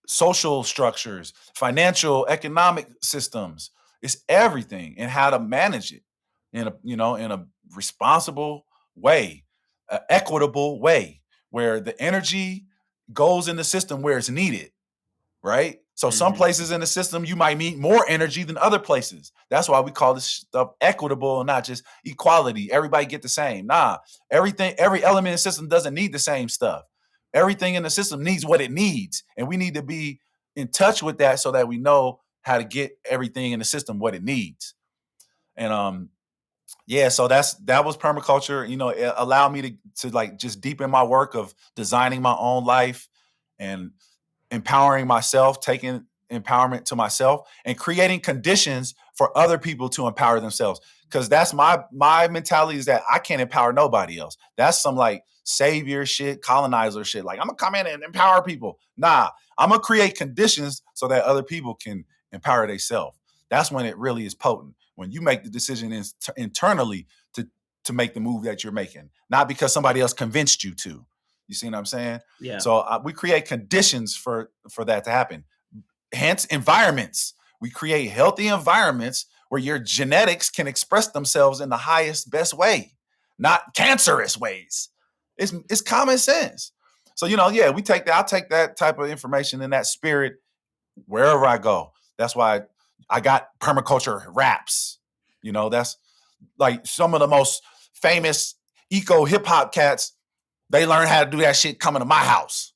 social structures, financial, economic systems. It's everything and how to manage it in a responsible way, an equitable way, where the energy goes in the system where it's needed, right? So some Hmm. places in the system you might need more energy than other places. That's why we call this stuff equitable and not just equality. Everybody get the same. Nah, every element in the system doesn't need the same stuff. Everything in the system needs what it needs, and we need to be in touch with that so that we know how to get everything in the system what it needs. And yeah, so that was permaculture. You know, it allowed me to like just deepen my work of designing my own life and empowering myself, taking empowerment to myself, and creating conditions for other people to empower themselves. Because that's my mentality is that I can't empower nobody else. That's some like savior shit, colonizer shit. Like I'm gonna come in and empower people. Nah, I'm gonna create conditions so that other people can empower themselves. That's when it really is potent. When you make the decision internally to make the move that you're making, not because somebody else convinced you to. You see what I'm saying? Yeah. So we create conditions for that to happen. Hence, environments. We create healthy environments where your genetics can express themselves in the highest, best way, not cancerous ways. It's common sense. So yeah, we take that. I'll take that type of information in that spirit wherever I go. That's why I got permaculture wraps. That's like some of the most famous eco hip hop cats. They learn how to do that shit coming to my house.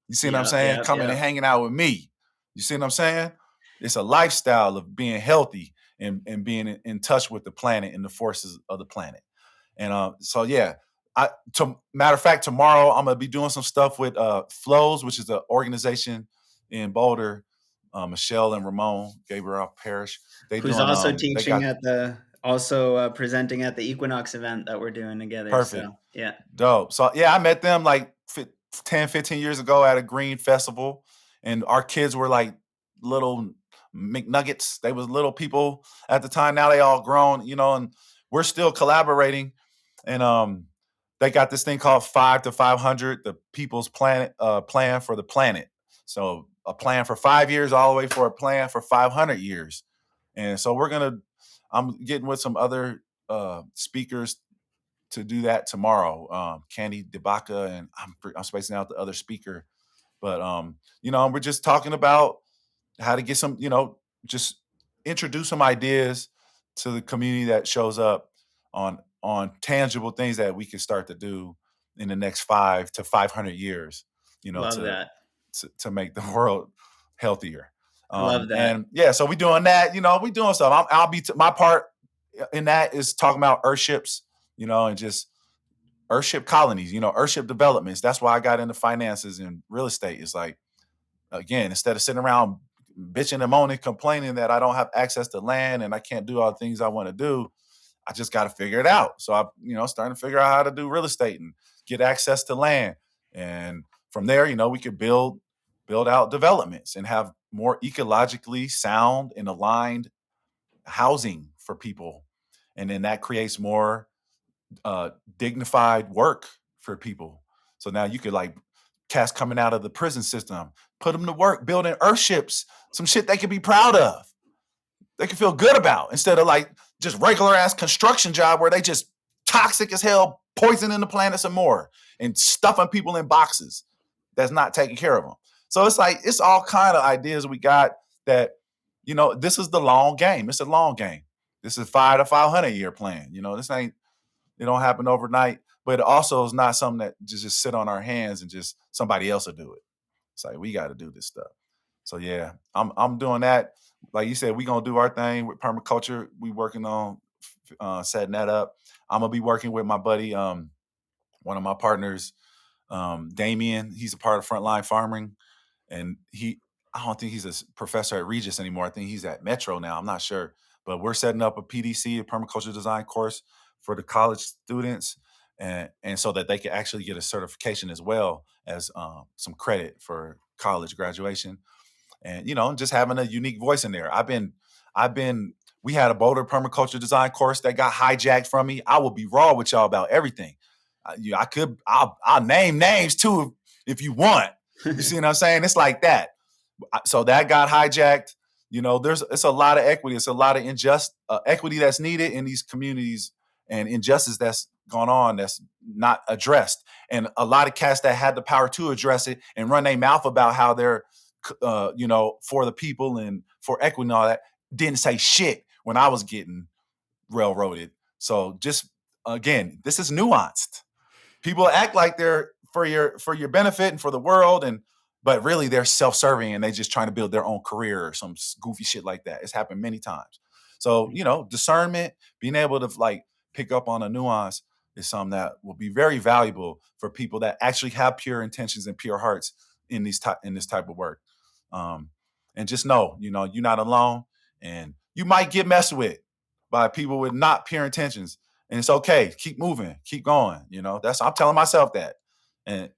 You see what I'm Yeah. saying? Yeah. Coming and Yeah. hanging out with me. You see what I'm saying? It's a lifestyle of being healthy and being in touch with the planet and the forces of the planet. And so yeah, matter of fact, tomorrow I'm gonna be doing some stuff with Flows, which is an organization in Boulder. Michelle and Ramon Gabriel Parish. They Who's doing also they teaching got at the also presenting at the Equinox event that we're doing together. perfect. So yeah. Dope. So yeah, I met them like 10, 15 years ago at a green festival, and our kids were like little McNuggets. They was little people at the time. Now they all grown, and we're still collaborating. And they got this thing called 5 to 500, the People's Planet plan for the planet. So a plan for 5 years, all the way for a plan for 500 years. And so I'm getting with some other speakers to do that tomorrow. Candy Debaka, and I'm spacing out the other speaker, but we're just talking about how to get some, just introduce some ideas to the community that shows up on tangible things that we can start to do in the next 5 to 500 years, Love to that. to make the world healthier. Love that. And yeah, so we doing that. We doing stuff. I'll be my part in that is talking about earthships, and just earthship colonies, earthship developments. That's why I got into finances and real estate. It's like, again, instead of sitting around bitching and moaning, complaining that I don't have access to land and I can't do all the things I want to do, I just got to figure it out. So starting to figure out how to do real estate and get access to land. And from there, we could build out developments and have more ecologically sound and aligned housing for people. And then that creates more dignified work for people. So now you could like cats coming out of the prison system, put them to work building earthships, some shit they could be proud of, they can feel good about, instead of like just regular ass construction job where they just toxic as hell, poisoning the planet some more and stuffing people in boxes that's not taking care of them. So it's like it's all kind of ideas we got that this is the long game. It's a long game. This is 5 to 500 year plan. This ain't it don't happen overnight, but it also is not something that just sit on our hands and just somebody else will do it. It's like we got to do this stuff. So yeah, I'm doing that. Like you said, we gonna do our thing with permaculture. We working on setting that up. I'm gonna be working with my buddy, one of my partners, Damien. He's a part of Frontline Farming, and I don't think he's a professor at Regis anymore. I think he's at Metro now. I'm not sure, but we're setting up a PDC, a permaculture design course for the college students, and so that they can actually get a certification as well as some credit for college graduation. And just having a unique voice in there. I've been we had a Boulder permaculture design course that got hijacked from me. I will be raw with y'all about everything. I'll name names too if you want. You see what I'm saying? It's like that. So that got hijacked. It's a lot of equity. It's a lot of equity that's needed in these communities, and injustice that's gone on that's not addressed. And a lot of cats that had the power to address it and run their mouth about how they're, for the people and for equity and all that, didn't say shit when I was getting railroaded. So just again, this is nuanced. People act like they're for your benefit and for the world, but really they're self-serving and they just trying to build their own career or some goofy shit like that. It's happened many times. So discernment, being able to like pick up on a nuance is something that will be very valuable for people that actually have pure intentions and pure hearts in this type of work. um and just know, you're not alone, and you might get messed with by people with not pure intentions, and it's okay. Keep moving, keep going. That's I'm telling myself that. And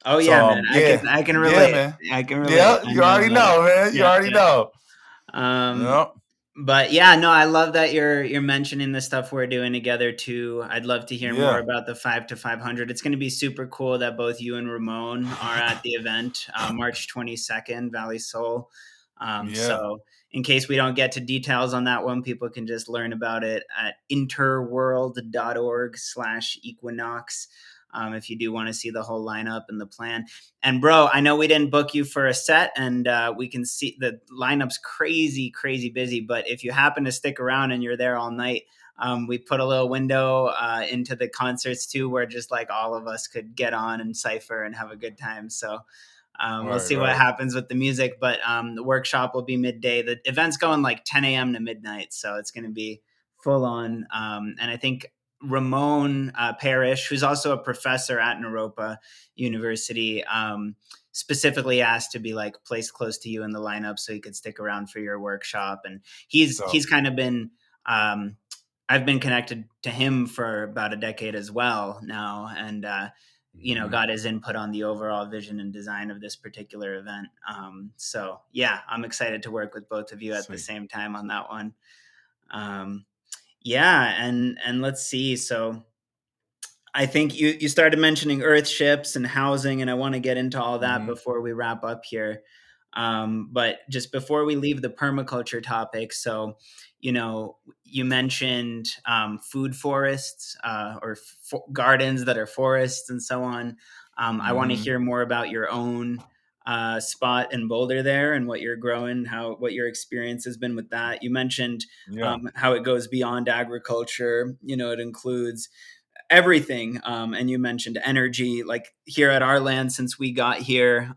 Oh so yeah, man. yeah, I can yeah, relate. man. I can relate. Yeah, I you know already about it. know, man. You Yeah, already yeah. know. Um, Yep. but yeah, no, I love that you're mentioning the stuff we're doing together too. I'd love to hear more Yeah. about the 5 to 500. It's going to be super cool that both you and Ramon are at the event, March 22nd, Valley Soul. Yeah. So in case we don't get to details on that one, people can just learn about it at interworld.org/equinox. If you do want to see the whole lineup and the plan. And bro, I know we didn't book you for a set, and we can see the lineup's crazy, crazy busy. But if you happen to stick around and you're there all night, we put a little window into the concerts too, where just like all of us could get on and cipher and have a good time. So we'll Right, see what right. happens with the music. But the workshop will be midday. The event's going like 10 a.m. to midnight, so it's going to be full on. And I think Ramon Parrish, who's also a professor at Naropa University, specifically asked to be like placed close to you in the lineup so he could stick around for your workshop. And he's So. kind of been I've been connected to him for about a decade as well now, and Mhm. got his input on the overall vision and design of this particular event. So yeah, I'm excited to work with both of you at the Sweet. same time on that one. Um, yeah, and let's see. So I think you started mentioning earth ships and housing, and I want to get into all that Mhm. before we wrap up here. But just before we leave the permaculture topic, so you mentioned food forests or gardens that are forests and so on. I want to Mhm. hear more about your own spot in Boulder there and what you're growing, what your experience has been with that. You mentioned Yeah. how it goes beyond agriculture. It includes everything. And you mentioned energy, like here at our land, since we got here,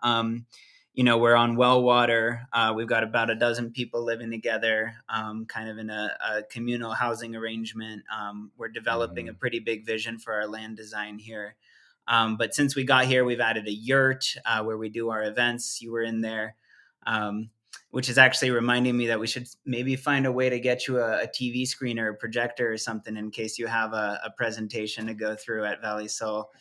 we're on well water. We've got about a dozen people living together, kind of in a communal housing arrangement. We're developing a Mhm. pretty big vision for our land design here. But since we got here, we've added a yurt where we do our events. You were in there. Um, which is actually reminding me that we should maybe find a way to get you a TV screen or a projector or something in case you have a presentation to go through at Valley Soul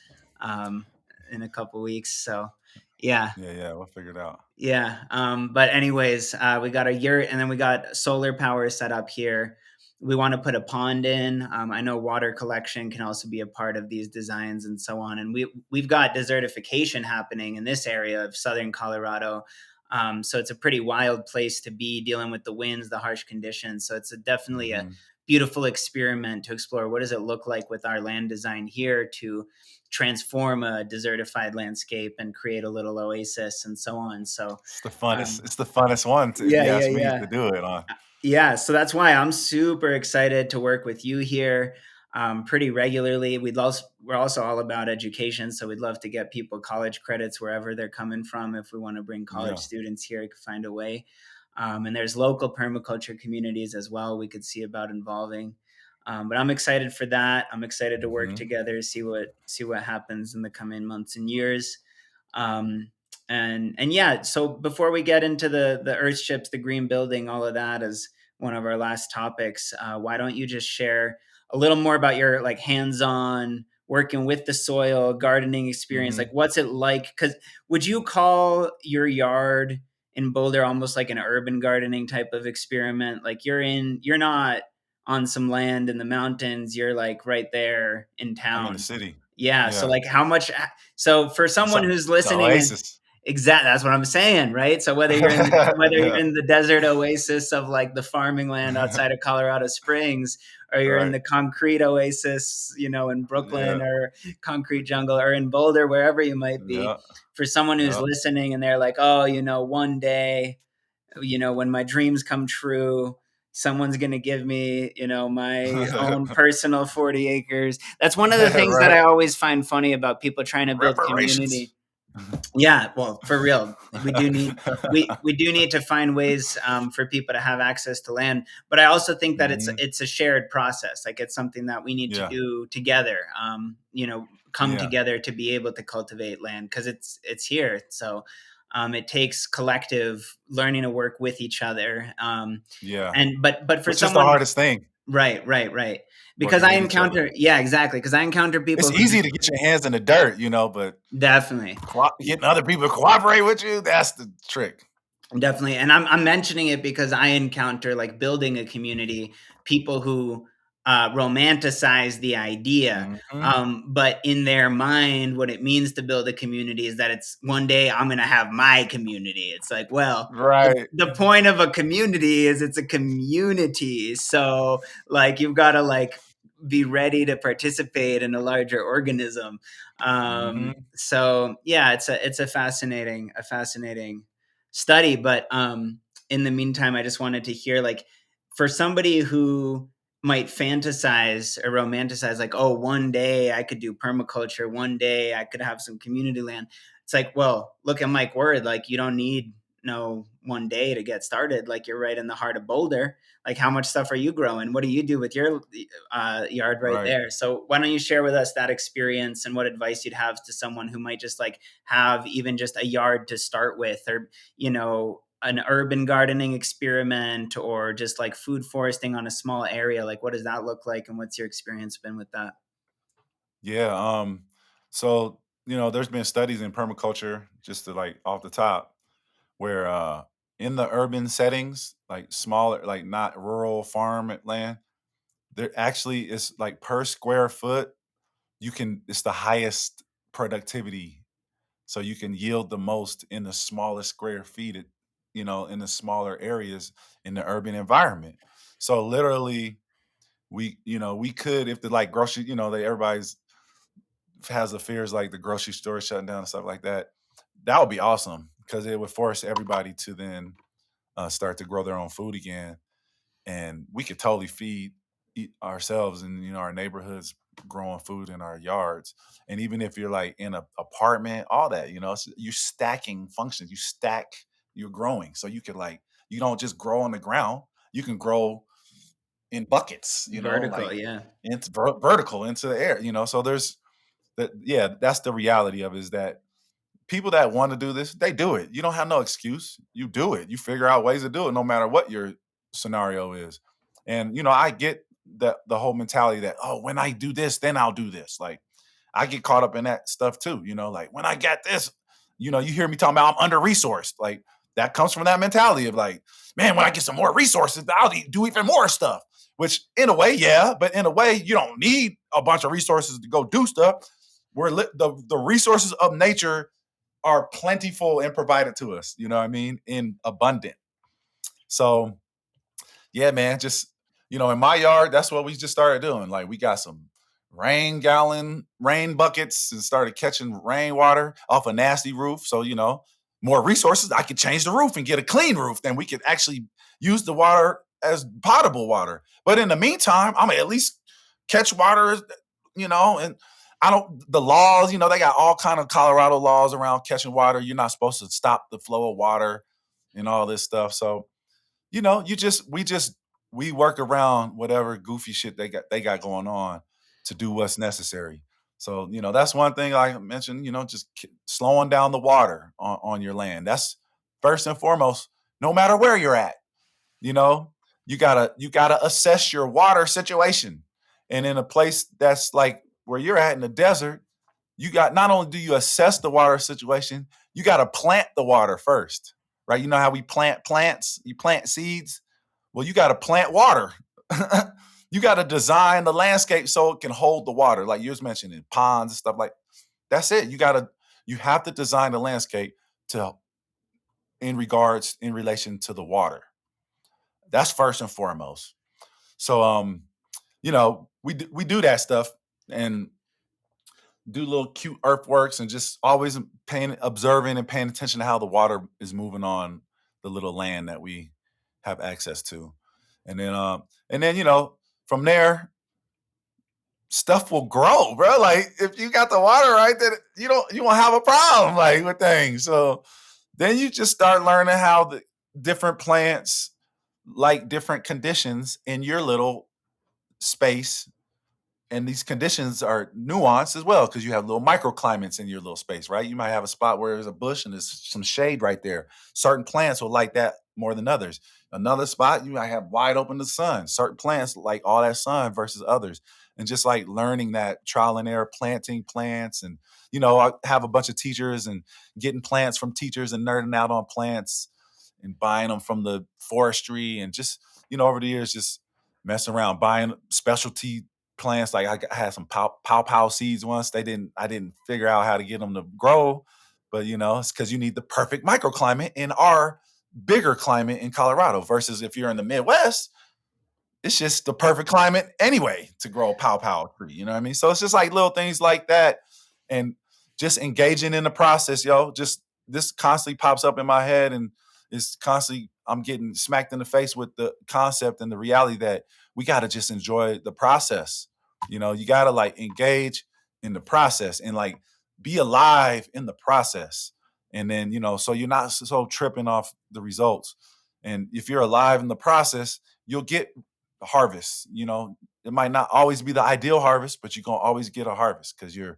um, in a couple weeks. So, yeah, Yeah, yeah, we'll figure it out. yeah. But anyways, we got a yurt and then we got solar power set up here. We want to put a pond in. I know water collection can also be a part of these designs and so on. And we've got desertification happening in this area of southern Colorado. So it's a pretty wild place to be dealing with the winds, the harsh conditions. So it's definitely a Mhm. beautiful experiment to explore what does it look like with our land design here to transform a desertified landscape and create a little oasis and so on. So, It's the funnest. um, It's the funnest one, if yeah, you yeah, ask me, yeah. to do it on. Yeah, so that's why I'm super excited to work with you here pretty regularly. We're also all about education, so we'd love to get people college credits wherever they're coming from. If we want to bring college Yeah. students here, we could find a way. And there's local permaculture communities as well. We could see about involving. But I'm excited for that. I'm excited to work Mhm. together, see what happens in the coming months and years. Um, And yeah, so before we get into the earth ships, the green building, all of that as one of our last topics, why don't you just share a little more about your like hands-on working with the soil gardening experience? Like Hmm. what's it like? Because would you call your yard in Boulder almost like an urban gardening type of experiment? Like you're not on some land in the mountains, you're like right there in I'm in the town. city. Yeah, so Yeah. like how much, so for someone who's It's an listening and oasis. exactly, that's what I'm saying, right? So whether you're Yeah. in the desert oasis of like the farming land outside of Colorado Springs, or you're in Right. the concrete oasis, in Brooklyn, Yeah. or concrete jungle, or in Boulder, wherever you might be, Yeah. for someone who's Yeah. listening and they're like, oh, one day, when my dreams come true, someone's going to give me, my own personal 40 acres. That's one of the things that I Right. always find funny about people trying to build Reparations. community. Yeah, well, for real, we do need to find ways for people to have access to land. But I also think that it's Hmm. it's a shared process. Like it's something that we need to Yeah. do together. Come Yeah. together to be able to cultivate land because it's here. So it takes collective learning to work with each other. Yeah. And but for Which is the someone, hardest thing, right, right, right. Because working I with each other. encounter, yeah, exactly. Because I encounter It's people who easy just to get your hands in the dirt, but definitely. getting other people to cooperate with you, that's the trick. Definitely. And I'm mentioning it because I encounter like building a community, people who romanticize the idea. Hmm. But in their mind, what it means to build a community is that it's one day I'm going to have my community. It's like, well, Right. the point of a community is it's a community. So like you've got to like be ready to participate in a larger organism. Hmm. So yeah, it's a fascinating study. But in the meantime, I just wanted to hear like for somebody who might fantasize or romanticize, like, oh, one day I could do permaculture, one day I could have some community land. It's like, well, look at Mike Word. Like, you don't need no one day to get started. Like, you're right in the heart of Boulder. Like, how much stuff are you growing? What do you do with your yard right Right. there? So, why don't you share with us that experience and what advice you'd have to someone who might just like have even just a yard to start with, or an urban gardening experiment, or just like food foresting on a small area? Like what does that look like and what's your experience been with that? Yeah. So, there's been studies in permaculture, just to like off the top, where in the urban settings, like smaller, like not rural farm land, there actually is like per square foot, it's the highest productivity. So you can yield the most in the smallest square feet, in the smaller areas in the urban environment. So literally, we could, if the like grocery, everybody's has the fears like the grocery store shutting down and stuff like that. That would be awesome because it would force everybody to then start to grow their own food again, and we could totally feed ourselves and our neighborhoods, growing food in our yards. And even if you're like in a apartment, all that, you stacking functions, you stack, you're growing, so you could like, you don't just grow on the ground, you can grow in buckets, Vertical, like yeah. into vertical into the air, so there's that. Yeah, that's the reality of it, is that people that want to do this, they do it. You don't have no excuse. You do it. You figure out ways to do it no matter what your scenario is. And I get the whole mentality that, oh, when I do this, then I'll do this. Like, I get caught up in that stuff too, like when I got this, you hear me talking about I'm under resourced. Like, that comes from that mentality of like, man, when I get some more resources, I'll do even more stuff. Which in a way, yeah, but in a way, you don't need a bunch of resources to go do stuff. The resources of nature are plentiful and provided to us, you know what I mean, in abundant. So yeah, man, just in my yard, that's what we just started doing. Like, we got some rain buckets and started catching rainwater off a nasty roof. So, more resources, I could change the roof and get a clean roof. Then we could actually use the water as potable water. But in the meantime, I'm gonna at least catch water, and I don't the laws, they got all kind of Colorado laws around catching water. You're not supposed to stop the flow of water and all this stuff. So, we work around whatever goofy shit they got going on to do what's necessary. So, that's one thing I mentioned, just slowing down the water on your land. That's first and foremost, no matter where you're at, you know, you gotta assess your water situation. And in a place that's like where you're at in the desert, you got not only do you assess the water situation, you got to plant the water first, right? You know how we plant plants, you plant seeds. Well, you got to plant water. You got to design the landscape so it can hold the water, like you was mentioning, ponds and stuff like. That's it. You have to design the landscape to in relation to the water. That's first and foremost. So, we do that stuff and do little cute earthworks and just always observing and paying attention to how the water is moving on the little land that we have access to. And then from there stuff will grow, bro. Like if you got the water right, then you won't have a problem like with things. So then you just start learning how the different plants like different conditions in your little space, and these conditions are nuanced as well because you have little microclimates in your little space, right? You might have a spot where there's a bush and there's some shade right there. Certain plants will like that more than others. Another spot, you might have wide open the sun. Certain plants like all that sun versus others. And just like learning that trial and error, planting plants. And, I have a bunch of teachers and getting plants from teachers and nerding out on plants and buying them from the forestry and just, over the years, just messing around, buying specialty plants. Like I had some pow seeds once. I didn't figure out how to get them to grow, but it's because you need the perfect microclimate in our bigger climate in Colorado versus if you're in the Midwest, it's just the perfect climate anyway to grow a pow tree. You know what I mean? So it's just like little things like that, and just engaging in the process, yo. Just this constantly pops up in my head, and it's constantly I'm getting smacked in the face with the concept and the reality that we got to just enjoy the process. You got to like engage in the process and like be alive in the process, and then so you're not so tripping off the results. And if you're alive in the process, you'll get harvest. It might not always be the ideal harvest, but you're gonna always get a harvest because you're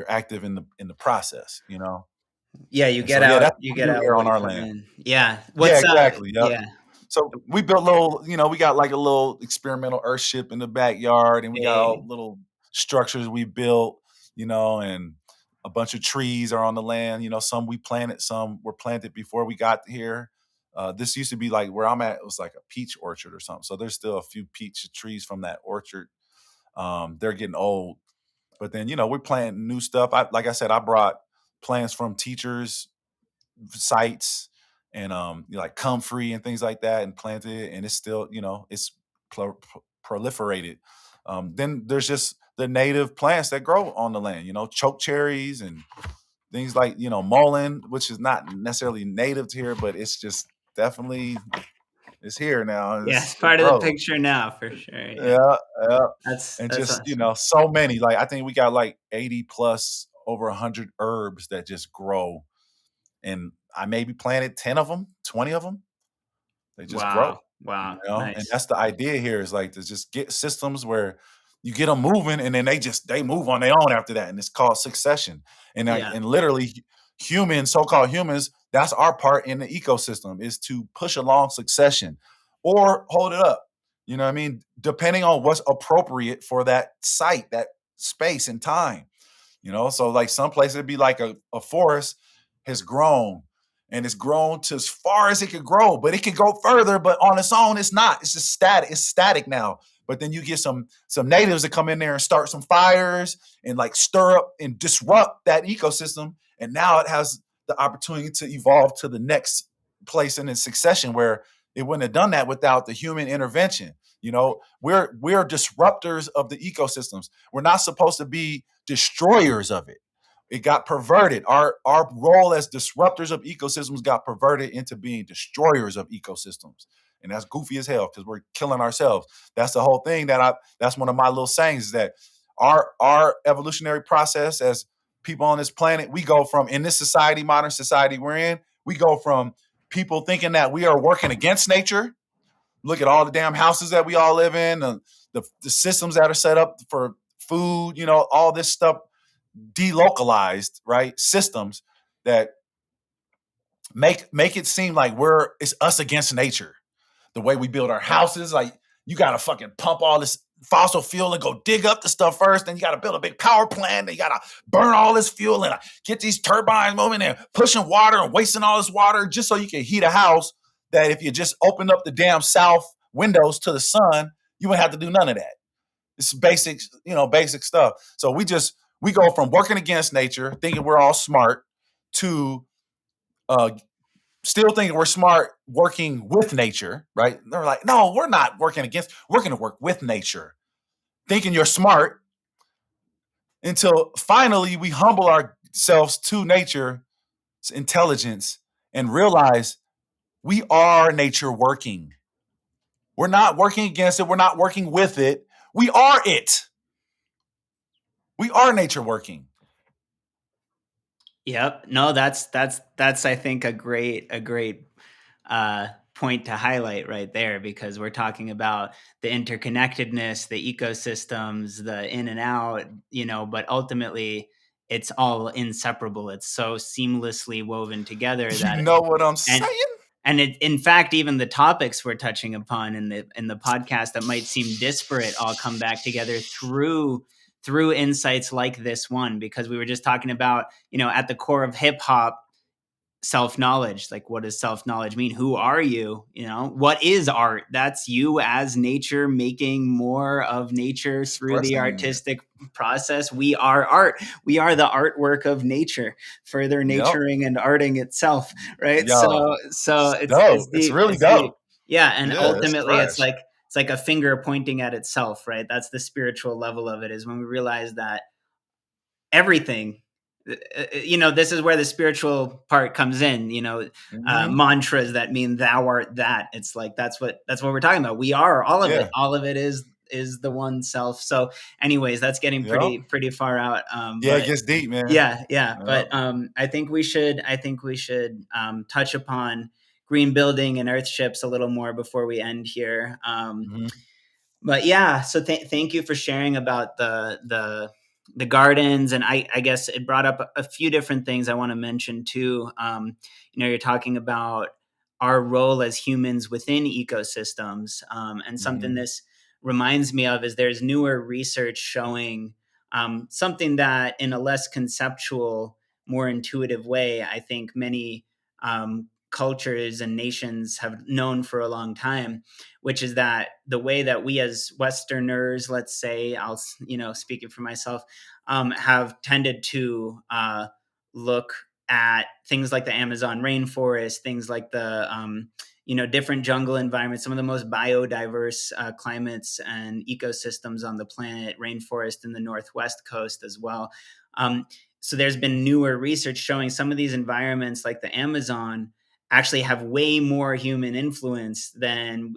active in the process. Yeah, And so yeah, that's you what we get do out here what on you our put land. in. Yeah. Yeah, What's exactly. Yep. yeah. So we built little, we got like a little experimental earthship in the backyard, and we got all Hey. little structures we built, and a bunch of trees are on the land. Some we planted, some were planted before we got here. This used to be like where I'm at. It was like a peach orchard or something. So there's still a few peach trees from that orchard. They're getting old, but then we're planting new stuff. Like I said, I brought plants from teachers sites and like comfrey and things like that and planted it, and it's still it's proliferated. Then there's just the native plants that grow on the land, choke cherries and things like mullein, which is not necessarily native to here, but it's just definitely it's here now and Yeah, it's it part of the grows. picture now for sure. Yeah. Yeah, yeah. And That's just awesome. so many, like I think we got like 80 plus over 100 herbs that just grow, and I maybe planted 10 of them, 20 of them. They just grow, Wow. Wow. and Nice. that's the idea here is like to just get systems where you get them moving and then they move on their own after that. And it's called succession. Yeah. And literally humans, so-called humans, that's our part in the ecosystem is to push along succession or hold it up. You know what I mean? Depending on what's appropriate for that site, that space and time. So like some places it'd be like a forest has grown and it's grown to as far as it could grow, but it can go further, but on its own it's not. It's just static. It's static now. But then you get some natives that come in there and start some fires and like stir up and disrupt that ecosystem, and now it has the opportunity to evolve to the next place in its succession where it wouldn't have done that without the human intervention. We're disruptors of the ecosystems. We're not supposed to be destroyers of it. It got perverted. Our role as disruptors of ecosystems got perverted into being destroyers of ecosystems. And that's goofy as hell because we're killing ourselves. That's the whole thing that's one of my little sayings is that our evolutionary process as people on this planet, we go from in this society, modern society we're in, we go from people thinking that we are working against nature. Look at all the damn houses that we all live in, the systems that are set up for food, all this stuff delocalized, right? Systems that make it seem like it's us against nature. The way we build our houses, like you gotta fucking pump all this fossil fuel and go dig up the stuff first. Then you gotta build a big power plant. Then you gotta burn all this fuel and get these turbines moving and pushing water and wasting all this water just so you can heat a house. That if you just opened up the damn south windows to the sun, you wouldn't have to do none of that. It's basic, basic stuff. So we go from working against nature, thinking we're all smart, to uh, still thinking we're smart working with nature, right? They're like, no, we're not working against, we're going to work with nature. Thinking you're smart until finally we humble ourselves to nature's intelligence and realize we are nature working. We're not working against it. We're not working with it. We are it. We are nature working. Yep. No, that's I think a great point to highlight right there, because we're talking about the interconnectedness, the ecosystems, the in and out, but ultimately it's all inseparable. It's so seamlessly woven together You that know what I'm and saying? in fact, even the topics we're touching upon in the podcast that might seem disparate all come back together through insights like this one, because we were just talking about, at the core of hip hop, self-knowledge. Like, what does self-knowledge mean? Who are you? What is art? That's you as nature, making more of nature through the Expressing it. artistic process. We are art. We are the artwork of nature, further Yep. naturing and arting itself, right? Yo, So it's it's dope. It's deep. really It's deep. dope. Yeah, and Yeah, it's ultimately fresh. it's like a finger pointing at itself, right? That's the spiritual level of it, is when we realize that everything, this is where the spiritual part comes in, Mm-hmm. mantras that mean thou art that. It's like that's what we're talking about. We are all of it. Yeah. All of it is the one self. So anyways, that's getting Yep. pretty far out, Yeah, it but gets deep, man. yeah, Yep. but I think we should touch upon green building and earth ships a little more before we end here. Mm-hmm. But yeah, so thank you for sharing about the gardens, and I guess it brought up a few different things I want to mention too. You're talking about our role as humans within ecosystems, and something Mm-hmm. this reminds me of is there's newer research showing something that, in a less conceptual, more intuitive way, I think many cultures and nations have known for a long time, which is that the way that we as Westerners, let's say, I'll, speaking for myself, have tended to look at things like the Amazon rainforest, things like the, different jungle environments, some of the most biodiverse climates and ecosystems on the planet, rainforest in the Northwest coast as well. So there's been newer research showing some of these environments, like the Amazon, actually have way more human influence than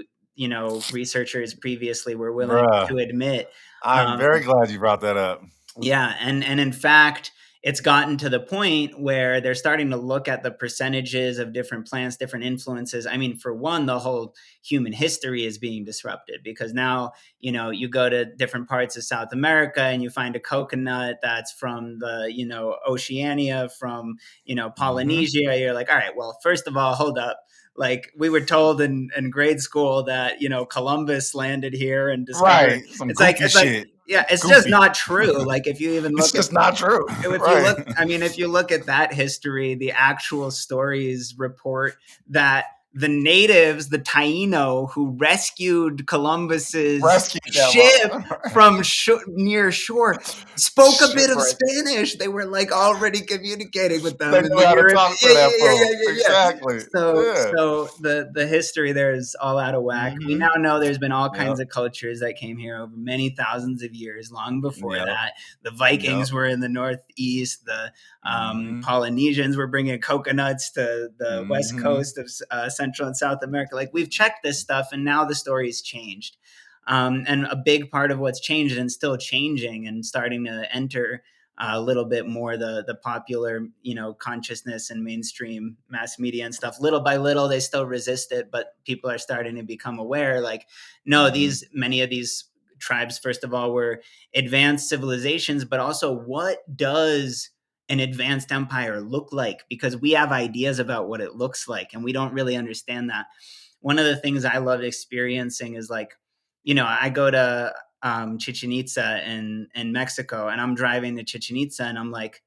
researchers previously were willing Bruh, to admit. I'm um, very glad you brought that up. yeah, and in fact, it's gotten to the point where they're starting to look at the percentages of different plants, different influences. I mean, for one, the whole human history is being disrupted, because now, you go to different parts of South America and you find a coconut that's from the, Oceania, from, Mm-hmm. Polynesia. You're like, all right, well, first of all, hold up. Like, we were told in grade school that, Columbus landed here and discovered. Right. Some It's like goofy it's like shit. yeah, it's just Goofy. not true. Like, if you even It's look at just not true. if you Right. look I mean, if you look at that history, the actual stories report that the natives, the Taino, who rescued Columbus's Rescue that ship mother. from near shore, spoke a bit of Shipwreck. Spanish. They were like already communicating with They them in knew the how to Europe. talk Yeah, to that yeah, yeah, fool. yeah, yeah, yeah. Exactly. So, Yeah. the history there is all out of whack. We Mm-hmm. now know there's been all Yep. kinds of cultures that came here over many thousands of years, long before Yep. that. The Yep. Vikings were in the Northeast. The Mm-hmm. Polynesians were bringing coconuts to the west Mm-hmm. coast of Central and South America. Like, we've checked this stuff, and now the story's changed. And a big part of what's changed and still changing and starting to enter a little bit more the popular, consciousness and mainstream mass media and stuff. Little by little, they still resist it, but people are starting to become aware. Like, no, Mm-hmm. these many of these tribes, first of all, were advanced civilizations, but also what does an advanced empire look like? Because we have ideas about what it looks like, and we don't really understand that. One of the things I love experiencing is like, I go to Chichen Itza in Mexico, and I'm driving to Chichen Itza, and I'm like,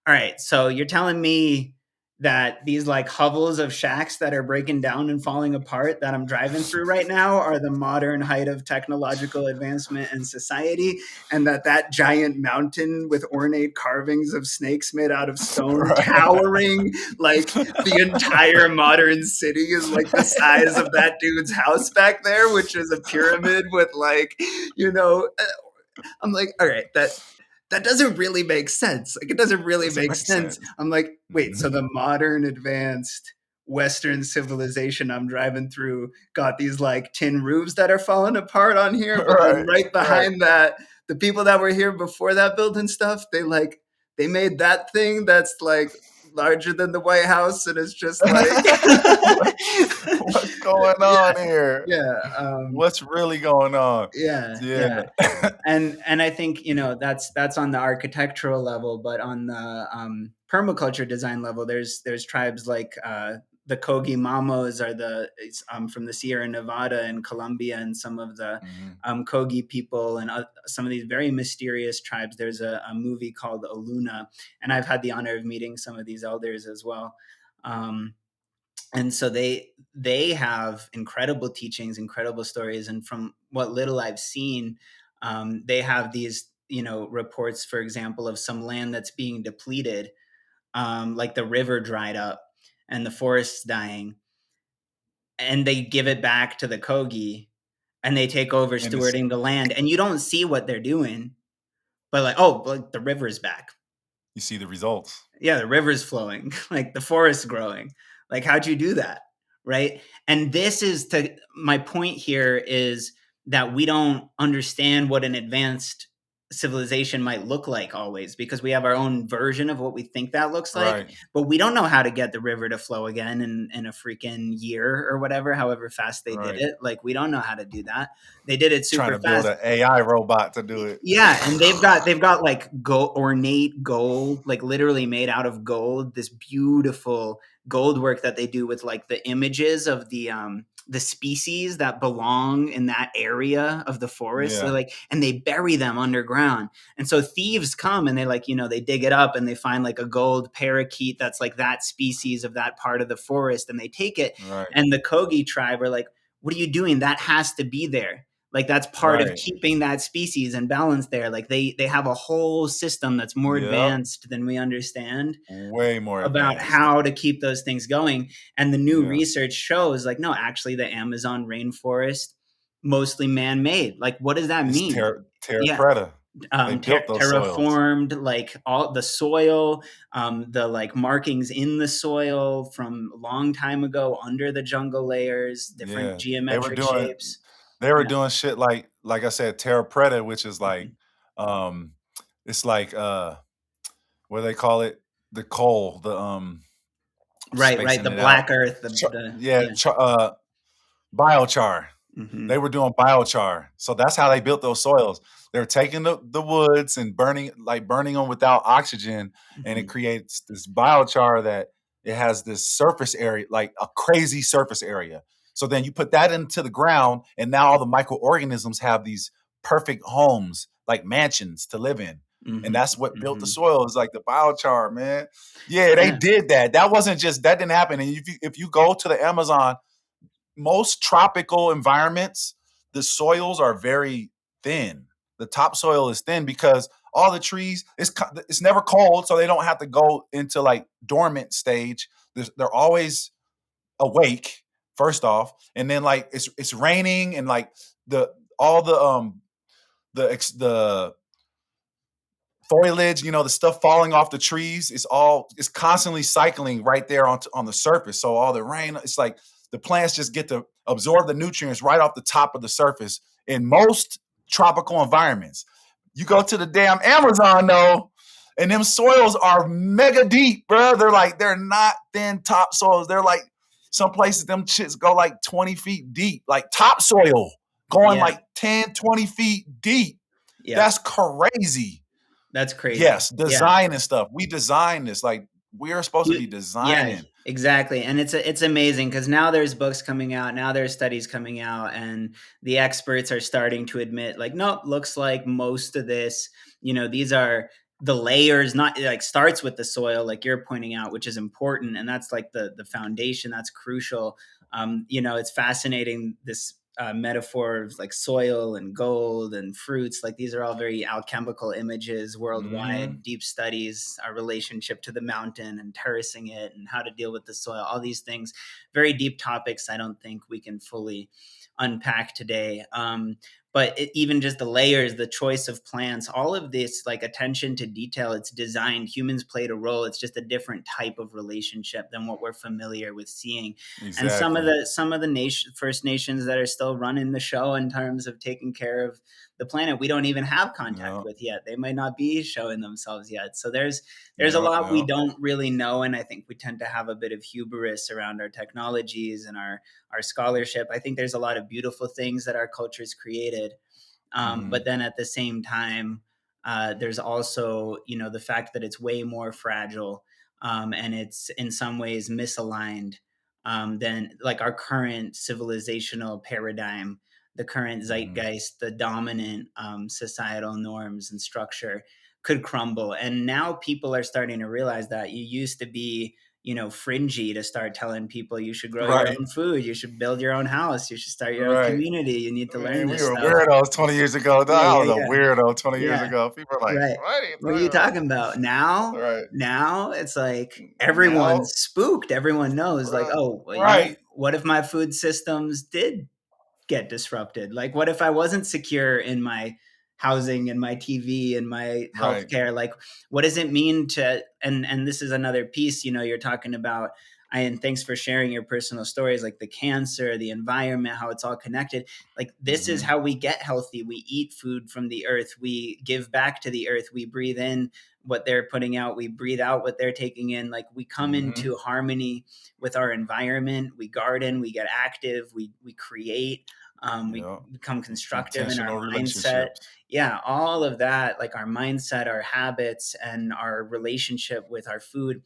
all right, so you're telling me that these like hovels of shacks that are breaking down and falling apart that I'm driving through right now are the modern height of technological advancement in society, and that giant mountain with ornate carvings of snakes made out of stone Right. towering like the entire modern city is like the size of that dude's house back there, which is a pyramid with like, you know, I'm like, all right, that doesn't really make sense. Like, it doesn't really Doesn't make make sense. sense. I'm like, wait, so Mhm. the modern advanced Western civilization I'm driving through got these like tin roofs that are falling apart on here, but then Right. right Right. behind that, the people that were here before that building stuff, they made that thing that's like larger than the White House, and it's just like What's going yeah, on here? yeah, What's really going on? yeah, Yeah. yeah. And I think that's on the architectural level, but on the permaculture design level, there's tribes like the Kogi Mamos are from the Sierra Nevada in Colombia, and some of the Mhm. Kogi people, and some of these very mysterious tribes. There's a movie called Oluna, and I've had the honor of meeting some of these elders as well. And so they have incredible teachings, incredible stories, and from what little I've seen, they have these reports, for example, of some land that's being depleted, like the river dried up and the forests dying, and they give it back to the Kogi, and they take over And it's stewarding the land, and you don't see what they're doing, but like, oh, like the river's back. you see the results. Yeah, the river's flowing, like the forest's growing. Like, how'd you do that? Right. And this is to my point here is that we don't understand what an advanced civilization might look like always, because we have our own version of what we think that looks like, Right. but we don't know how to get the river to flow again in a freaking year or whatever, however fast they did Right. it. Like, we don't know how to do that. They did it Trying super to build fast. an AI robot to do it. Yeah, and they've got like ornate gold, like literally made out of gold, this beautiful gold work that they do with like the images of the species that belong in that area of the forest. So Yeah. like, and they bury them underground. And so thieves come and they like, they dig it up and they find like a gold parakeet that's like that species of that part of the forest, and they take it. Right. And the Kogi tribe are like, what are you doing? That has to be there. Like, that's part of Right. keeping that species and balance there. Like, they have a whole system that's more Yep. advanced than we understand Way more about advanced. how to keep those things going. And the new Yeah. research shows like, no, actually the Amazon rainforest, mostly man-made. Like, what does that It's mean? Terra Yeah, Preta. They built those soils. terraformed, like all the soil, the like markings in the soil from a long time ago under the jungle layers, different Yeah. They were geometric doing shapes. they were Yeah. doing shit like I said, Terra Preta, which is like Mhm. um it's like what do they call it? The coal, the Right, right. spacing The it out. black earth, Yeah, yeah. biochar. They Mhm. were doing biochar. So that's how they built those soils. They're taking the woods and burning them without oxygen, and it Mhm. creates this biochar that it has this surface area, like a crazy surface area. So then you put that into the ground, and now all the microorganisms have these perfect homes, like mansions to live in. And Mhm. that's what built the Mhm. soil is like the biochar, man. Yeah, they Yeah. did that. That didn't happen. And if you go to the Amazon, most tropical environments, the soils are very thin. The topsoil is thin because all the trees, it's never cold, so they don't have to go into like dormant stage. They're always awake, first off, and then like it's raining and like the all the foliage, the stuff falling off the trees is constantly cycling right there on the surface. So all the rain, it's like the plants just get to absorb the nutrients right off the top of the surface in most tropical environments. You go to the damn Amazon though, and them soils are mega deep, bro. They're not thin topsoils. They're like some places them shits go like 20 feet deep, like topsoil going Yeah. like 10, 20 feet deep. Yep. That's crazy. That's crazy. Yes, Yeah. design and stuff. We design this, like, we are supposed to be Yeah, designing. exactly, and it's amazing because now there's books coming out, now there's studies coming out, and the experts are starting to admit, like, "Nope, looks like most of this, these are the layers, not like, starts with the soil," like you're pointing out, which is important, and that's, like, the foundation, that's crucial. It's fascinating, this, metaphor of, like, soil and gold and fruits, like, these are all very alchemical images worldwide, Mhm. deep studies, our relationship to the mountain and terracing it and how to deal with the soil, all these things, very deep topics I don't think we can fully unpack today. But even just the layers, the choice of plants, all of this, like attention to detail, it's designed. Humans played a role. It's just a different type of relationship than what we're familiar with seeing. And Exactly. some of the First Nations that are still running the show in terms of taking care of the planet, we don't even have contact Yep. with yet. They might not be showing themselves yet. So there's a Yep, lot we yep. don't really know, and I think we tend to have a bit of hubris around our technologies and our scholarship. I think there's a lot of beautiful things that our culture's created, but Mhm. then at the same time, there's also, the fact that it's way more fragile, and it's in some ways misaligned, than like our current civilizational paradigm, the current Mhm. zeitgeist, the dominant societal norms and structure could crumble. And now people are starting to realize that you used to be, fringy to start telling people you should grow your Right, own food, you should build your own house, you should start your own right. community, you need to learn Man, we this were stuff. weirdos 20 years ago. Yeah, I yeah, was a yeah. weirdo 20 years Yeah, ago. People are like, right. "What are you What are you talking about?" talking about? Now Right. now it's like Now, everyone's spooked, everyone knows, like, "Oh, well, right, what if my food systems did get disrupted? Like, what if I wasn't secure in my housing and my TV and my right. healthcare? Like, what does it mean to?" And this is another piece. You're talking about. And thanks for sharing your personal stories, like the cancer, the environment, how it's all connected. Like this is Mhm. how we get healthy. We eat food from the earth. We give back to the earth. We breathe in what they're putting out. We breathe out what they're taking in. Like we come Mhm. into harmony with our environment. We garden. We get active. We create, we Yep. become constructive in our Intentional mindset. relationships. Yeah, all of that, like our mindset, our habits, and our relationship with our food.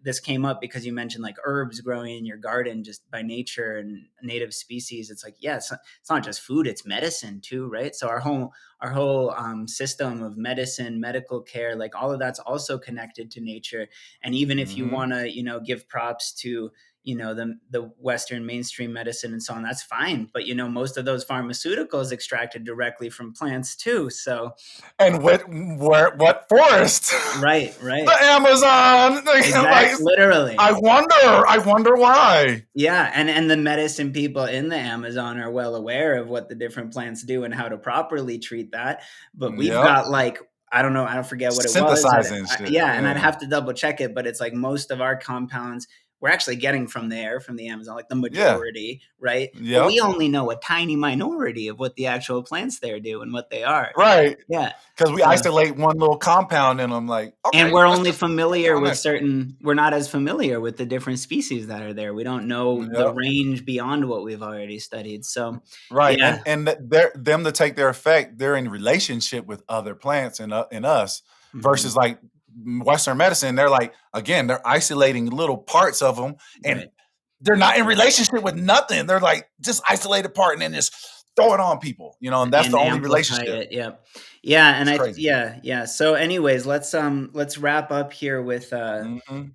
This came up because you mentioned like herbs growing in your garden just by nature and native species. It's like, yeah, it's not just food, it's medicine too, right? So our whole system of medicine, medical care, like all of that's also connected to nature. And even if you Mhm. want to, give props to, the Western mainstream medicine and so on, that's fine. But most of those pharmaceuticals extracted directly from plants too. So And what forest? right, The right, Amazon. exact, Like, literally. I wonder why. Yeah, and the medicine people in the Amazon are well aware of what the different plants do and how to properly treat that. But we've Yep. got like, I don't know, I don't forget what it was. Synthesizing shit. Yeah, and I'd Yeah. have to double check it, but it's like most of our compounds we're actually getting from there, from the Amazon, like the Yeah. majority, right? But Yep. we only know a tiny minority of what the actual plants there do and what they are. Right. Yeah. Because we So isolate one little compound in them, like, and okay, we're let's only just put familiar down with this. we're not as familiar with the different species that are there. We don't know the Yep. range beyond what we've already studied. So, Right, yeah. and they're them to take their effect, they're in relationship with other plants and us Mhm. versus like Western medicine. They're like again, they're isolating little parts of them, and Right. they're not in relationship with nothing. They're like just isolated part and then just throw it on people, and that's the And only amplify relationship. it. Yep. Yeah. And It's crazy. yeah, yeah. So, anyways, let's wrap up here Mhm.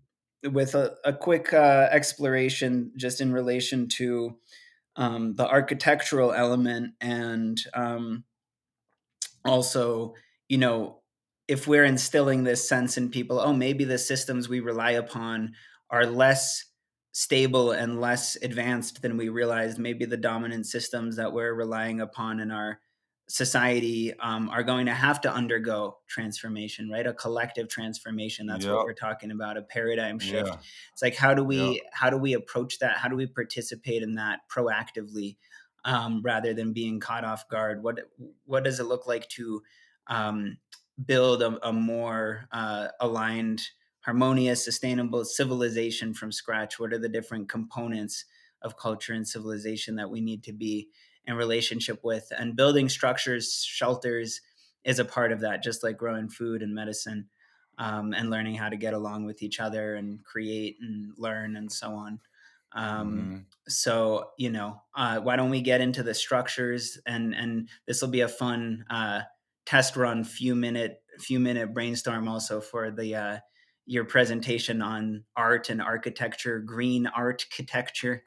with a quick exploration just in relation to the architectural element and also, you know, if we're instilling this sense in people, oh, maybe the systems we rely upon are less stable and less advanced than we realized. Maybe the dominant systems that we're relying upon in our society are going to have to undergo transformation, right? A collective transformation. That's what Yep. we're talking about, a paradigm shift. Yeah. It's like how do Yep. we approach that? How do we participate in that proactively? Rather than being caught off guard. What does it look like to um, build a more aligned, harmonious, sustainable civilization from scratch? What are the different components of culture and civilization that we need to be in relationship with. And building structures, shelters, is a part of that, just like growing food and medicine, and learning how to get along with each other and create and learn and so on. Um, Hmm. so why don't we get into the structures, and this will be a fun test run, few minute brainstorm also for the your presentation on art and architecture. Green architecture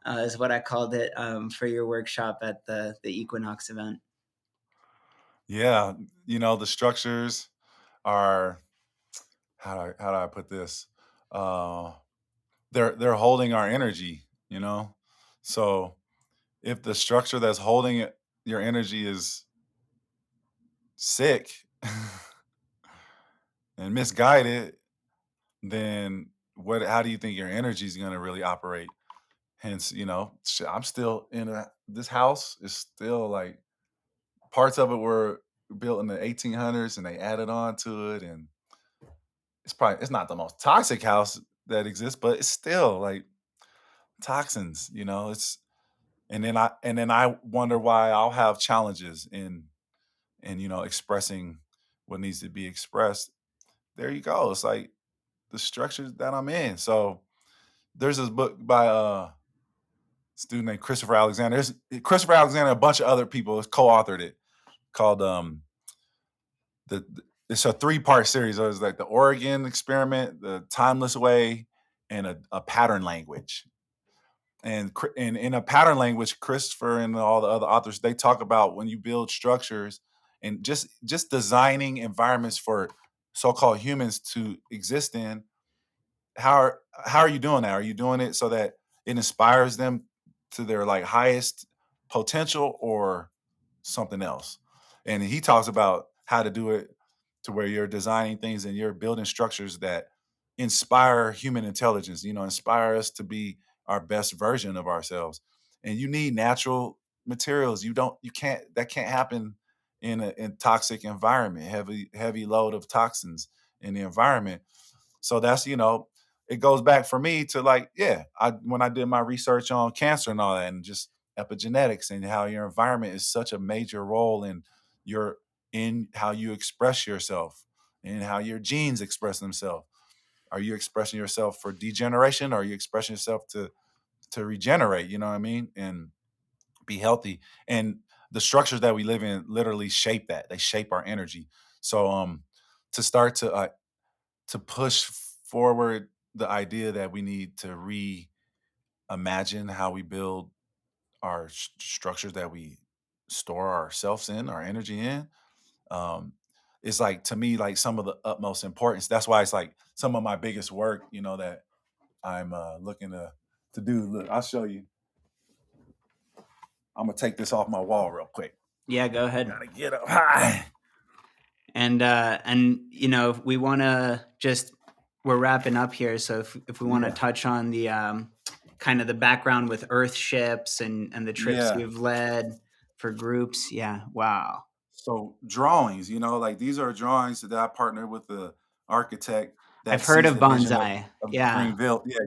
is what I called it, for your workshop at the Equinox event. Yeah, the structures are, how do I put this? Uh, they're holding our energy, you know. So if the structure that's holding your energy is sick and misguided, then what? How do you think your energy is going to really operate? Hence, I'm still in this house is still like parts of it were built in the 1800s and they added on to it, and it's not the most toxic house that exists, but it's still like toxins. It's and then I wonder why I'll have challenges in expressing what needs to be expressed. There you go. It's like the structures that I'm in. So there's this book by student named Christopher Alexander. There's Christopher Alexander and a bunch of other people has co-authored it called it's a three-part series. So it's like the Oregon experiment, the timeless way, and a pattern language. And in a pattern language, Christopher and all the other authors, they talk about when you build structures and just designing environments for so-called humans to exist in. How are you doing that? Are you doing it so that it inspires them to their like highest potential or something else? And he talks about how to do it to where you're designing things and you're building structures that inspire human intelligence, inspire us to be our best version of ourselves. And you need natural materials. That can't happen in toxic environment, heavy load of toxins in the environment. So that's, it goes back for me to like, yeah, when I did my research on cancer and all that and just epigenetics and how your environment is such a major role your in how you express yourself and how your genes express themselves. Are you expressing yourself for degeneration? Or are you expressing yourself to regenerate? You know what I mean? And be healthy. And the structures that we live in literally shape that. They shape our energy. So to start to push forward the idea that we need to reimagine how we build our structures that we store ourselves in, our energy in. Um, it's like to me, like some of the utmost importance. That's why it's like some of my biggest work, that I'm looking to do. Look, I'll show you. I'm gonna take this off my wall real quick. Yeah, go ahead. Gotta get up high. And we want to just, we're wrapping up here, so if we want to Yeah, touch on the kind of the background with earth ships and the trips yeah. you've led for groups. Yeah, wow. So drawings, like these are drawings that I partnered with the architect I've that heard sees of the vision of bonsai. of the Yeah,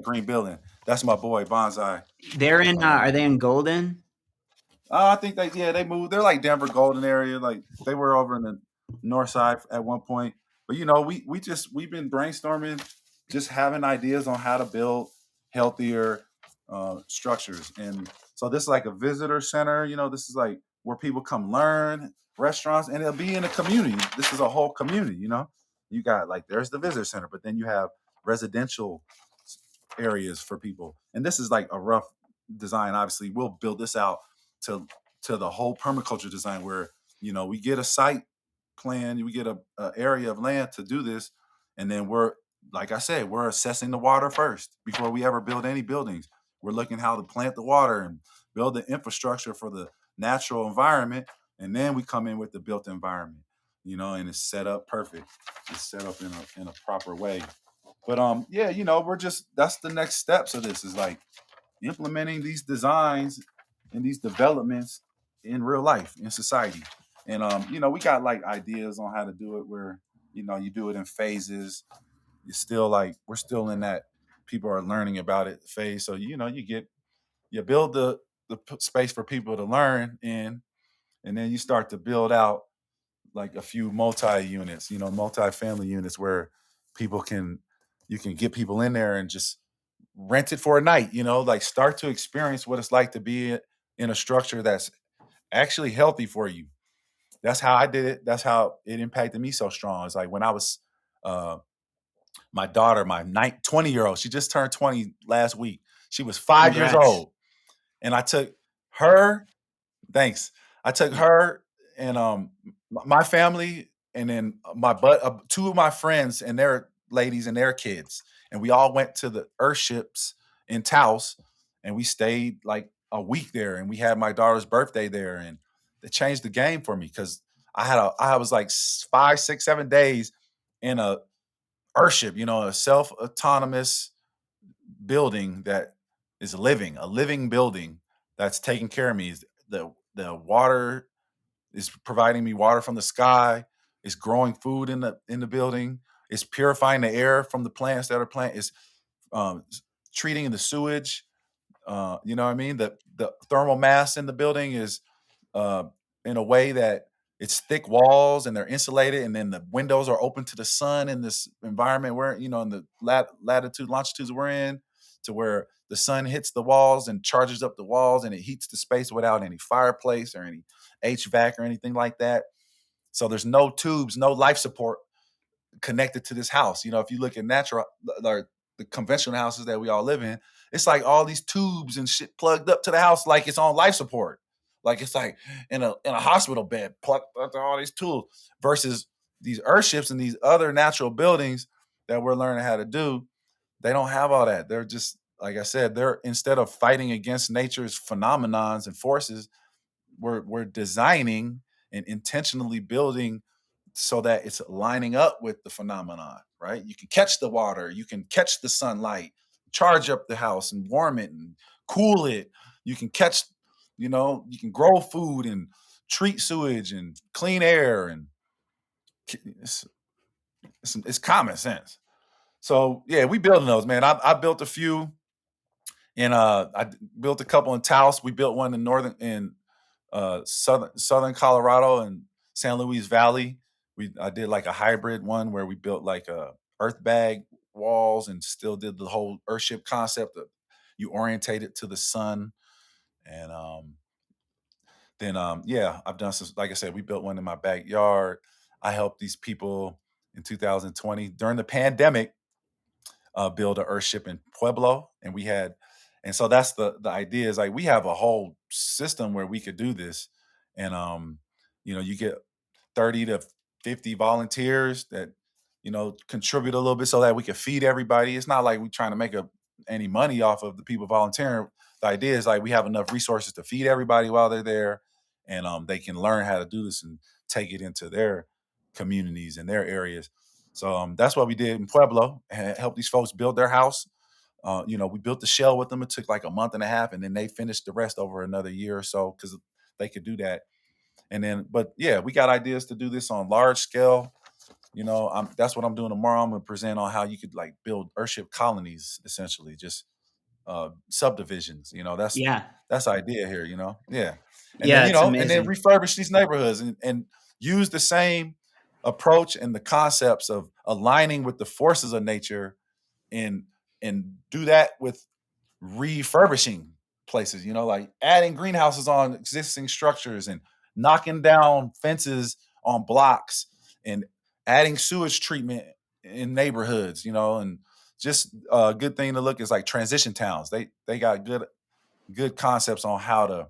green building. That's my boy Bonsai. they're in are Um, they in Golden? I think they moved. They're like Denver Golden area. Like they were over in the north side at one point. But we've been brainstorming, just having ideas on how to build healthier structures. And so this is like a visitor center. This is like where people come learn, restaurants, and it'll be in a community. This is a whole community. You got like there's the visitor center, but then you have residential areas for people. And this is like a rough design. Obviously, we'll build this out to to the whole permaculture design where we get a site plan, we get a area of land to do this, and then we're like I said, we're assessing the water first before we ever build any buildings. We're looking how to plant the water and build the infrastructure for the natural environment, and then we come in with the built environment, and it's set up perfect. It's set up in a proper way. But yeah, we're just that's the next steps of this is like implementing these designs and these developments in real life in society. And we got like ideas on how to do it where you do it in phases. It's still like we're still in that people are learning about it phase. So you build space for people to learn in, and then you start to build out like a few multi-units, multi-family units where people can you can get people in there and just rent it for a night, like start to experience what it's like to be in a structure that's actually healthy for you. That's how I did it. That's how it impacted me so strong. It's like when I was uh my daughter, my 20-year old, she just turned 20 last week. She was 5 years Congrats. old. And I took her, thanks. I took Yeah. her and my family, and then two of my friends and their ladies and their kids. And we all went to the Earthships in Taos, and we stayed like a week there, and we had my daughter's birthday there, and it changed the game for me because I was like 5, 6, 7 days in a Earthship, a self-autonomous building that is a living building that's taking care of me. The water is providing me water from the sky. It's growing food in the building. It's purifying the air from the plants that are plant. It's um, treating the sewage. You know what I mean? The thermal mass in the building is uh, in a way that it's thick walls and they're insulated, and then the windows are open to the sun in this environment where in the latitude longitudes we're in, to where the sun hits the walls and charges up the walls and it heats the space without any fireplace or any HVAC or anything like that. So there's no tubes, no life support connected to this house. If you look at natural or the conventional houses that we all live in, it's like all these tubes and shit plugged up to the house like it's on life support. Like it's like in a hospital bed, plugged up to all these tools, versus these earthships and these other natural buildings that we're learning how to do. They don't have all that. They're just, like I said, they're, instead of fighting against nature's phenomenons and forces, we're designing and intentionally building so that it's lining up with the phenomenon, right? You can catch the water, you can catch the sunlight, charge up the house and warm it and cool it. You can catch, you can grow food and treat sewage and clean air, and it's, it's common sense. So yeah, we building those, man. I built a few, and built a couple in Taos. We built one in southern Colorado and San Luis Valley. I did like a hybrid one where we built like a earth bag walls and still did the whole earthship concept of you orientate it to the sun. And then yeah, I've done some, like I said, we built one in my backyard. I helped these people in 2020 during the pandemic build a earthship in Pueblo, and so that's the idea, is like we have a whole system where we could do this, and you get 30 to 50 volunteers that contribute a little bit so that we can feed everybody. It's not like we're trying to make any money off of the people volunteering. The idea is like we have enough resources to feed everybody while they're there, and they can learn how to do this and take it into their communities and their areas. So that's what we did in Pueblo, and help these folks build their house. We built the shell with them. It took like a month and a half, and then they finished the rest over another year or so because they could do that. And then, but yeah, we got ideas to do this on large scale. That's what I'm doing tomorrow. I'm gonna present on how you could like build earthship colonies, essentially, just subdivisions. Yeah. That's the idea here. Yeah, and then Yeah, it's amazing. refurbish these neighborhoods and use the same approach and the concepts of aligning with the forces of nature, and do that with refurbishing places, like adding greenhouses on existing structures and knocking down fences on blocks and adding sewage treatment in neighborhoods, and just a good thing to look is like transition towns. They got good concepts on how to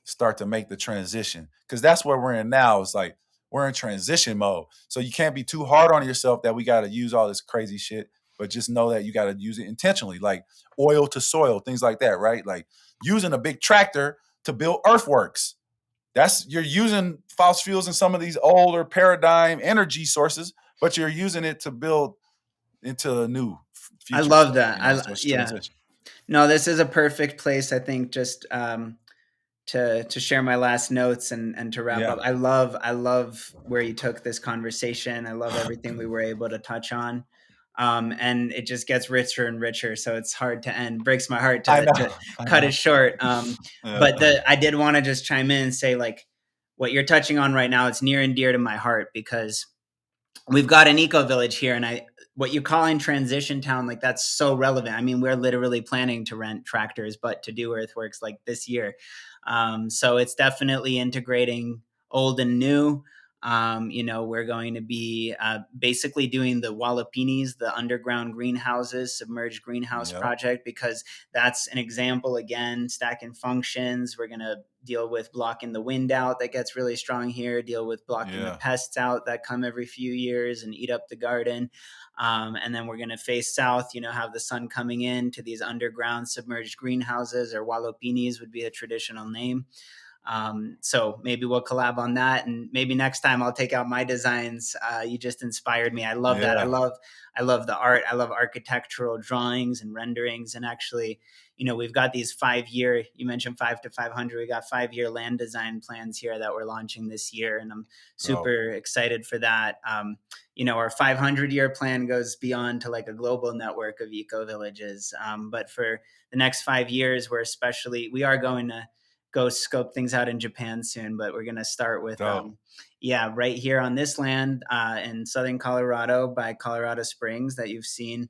start to make the transition, because that's where we're in now. It's like we're in transition mode, so you can't be too hard on yourself that we got to use all this crazy shit, but just know that you got to use it intentionally, like oil to soil, things like that, right? Like using a big tractor to build earthworks. That's, you're using fossil fuels and some of these older paradigm energy sources, but you're using it to build into a new I future love stuff, that. so it's Yeah. transition. No, this is a perfect place, I think, just to share my last notes and to wrap up. Yeah. I love where you took this conversation. I love everything we were able to touch on. and it just gets richer and richer. So it's hard to end. Breaks my heart I to know. I cut it know. short. Yeah. But I did want to just chime in and say, like, what you're touching on right now, it's near and dear to my heart, because we've got an eco village here, and what you call in transition town, like, that's so relevant. I mean, we're literally planning to rent tractors but to do earthworks like this year. So it's definitely integrating old and new. We're going to be basically doing the Walapinis, the underground greenhouses, submerged greenhouse Yep. project, because that's an example. Again, stacking functions. We're going to deal with blocking the wind out that gets really strong here, deal with blocking the Yeah. pests out that come every few years and eat up the garden. And then we're going to face south, have the sun coming in to these underground submerged greenhouses, or Walopinis would be a traditional name. So maybe we'll collab on that, and maybe next time I'll take out my designs. You just inspired me. I love that. Yeah. I love the art. I love architectural drawings and renderings. And actually, we've got these 5 year, you mentioned 5 to 500. We got 5 year land design plans here that we're launching this year. And I'm Dope. super excited for that. Our 500-year plan goes beyond to like a global network of eco villages. But for the next 5 years, we are going to go scope things out in Japan soon, but we're going to start with, Dope. right here on this land in southern Colorado by Colorado Springs that you've seen.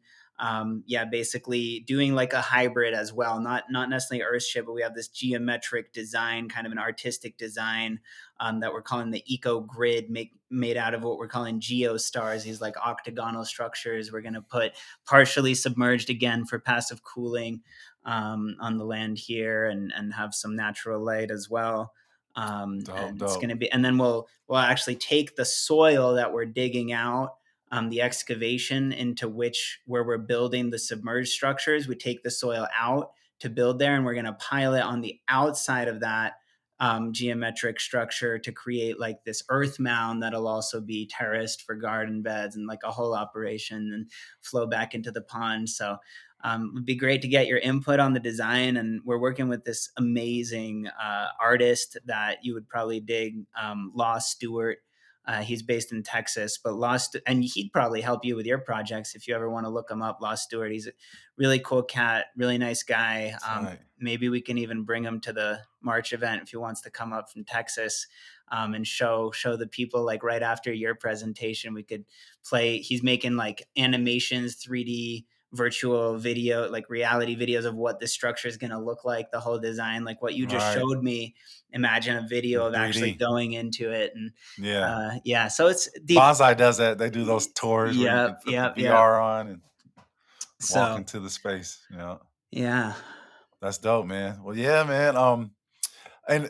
Basically doing like a hybrid as well, not necessarily earthship, but we have this geometric design, kind of an artistic design that we're calling the eco grid, made out of what we're calling geostars, these like octagonal structures. We're going to put partially submerged again for passive cooling on the land here, and have some natural light as well. Dope. And it's going Dope. to be, and then we'll actually take the soil that we're digging out, the excavation into where we're building the submerged structures. We take the soil out to build there, and we're going to pile it on the outside of that geometric structure to create like this earth mound that'll also be terraced for garden beds, and like a whole operation, and flow back into the pond. So it would be great to get your input on the design. And we're working with this amazing artist that you would probably dig, Law Stewart. He's based in Texas, but and he'd probably help you with your projects if you ever want to look him up. Law Stewart, he's a really cool cat, really nice guy. Tight. Maybe we can even bring him to the March event if he wants to come up from Texas, and show the people, like right after your presentation. We could play. He's making like animations, 3D virtual video, like reality videos of what the structure is going to look like, the whole design, like what you just Right. showed me. Imagine a video In of actually 3D. going into it. And Yeah. so it's deep. Bonsai does that. They do those tours where you can Yep, put the yep, yep. VR on and walk So into the space. Yeah. yeah, That's dope, man. Well, yeah, man. And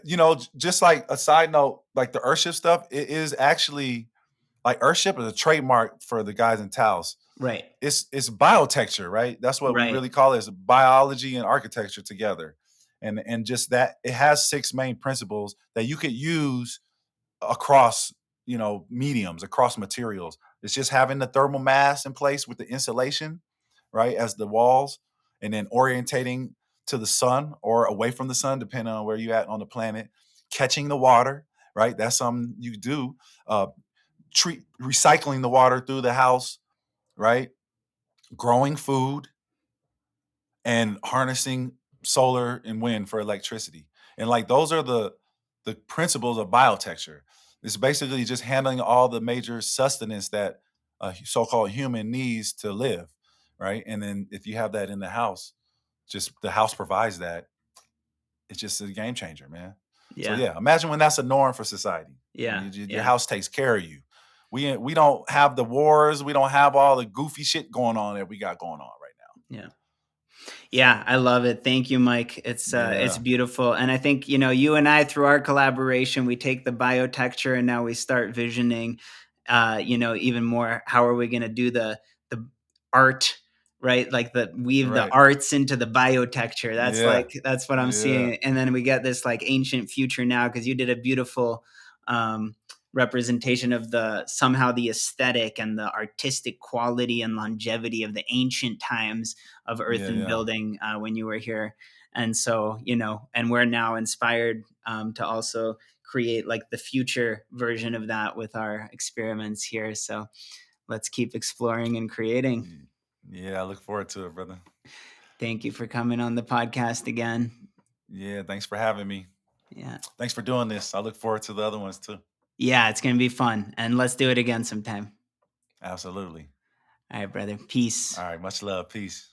just like a side note, like the Earthship stuff, it is actually like Earthship is a trademark for the guys in Taos. right, It's biotecture, right? That's what we right, really call it, is biology and architecture together. And just that it has six main principles that you could use across, mediums, across materials. It's just having the thermal mass in place with the insulation, right, as the walls, and then orientating to the sun or away from the sun, depending on where you're at on the planet. Catching the water, right? That's something you do. Uh, treat recycling the water through the house, right? Growing food and harnessing solar and wind for electricity. And like those are the principles of biotecture. It's basically just handling all the major sustenance that a so-called human needs to live, right? And then if you have that in the house, just the house provides that. It's just a game changer, man. So yeah, yeah, imagine when that's a norm for society. yeah, Your yeah, house takes care of you. We don't have the wars. We don't have all the goofy shit going on that we got going on right now. yeah. Yeah, I love it. Thank you, Mike. It's Yeah. beautiful. And I think, you and I, through our collaboration, we take the biotecture, and now we start visioning, even more, how are we going to do the art, right? Like the weave the Right. arts into the biotecture. Yeah. That's what I'm Yeah. seeing. And then we get this like ancient future now, because you did a beautiful representation of the aesthetic and the artistic quality and longevity of the ancient times of earth Yeah. and Yeah. building when you were here. And so, and we're now inspired to also create like the future version of that with our experiments here. So let's keep exploring and creating. Yeah, I look forward to it, brother. Thank you for coming on the podcast again. Yeah, thanks for having me. Yeah. Thanks for doing this. I look forward to the other ones too. Yeah, it's going to be fun. And let's do it again sometime. Absolutely. All right, brother. Peace. All right, much love. Peace.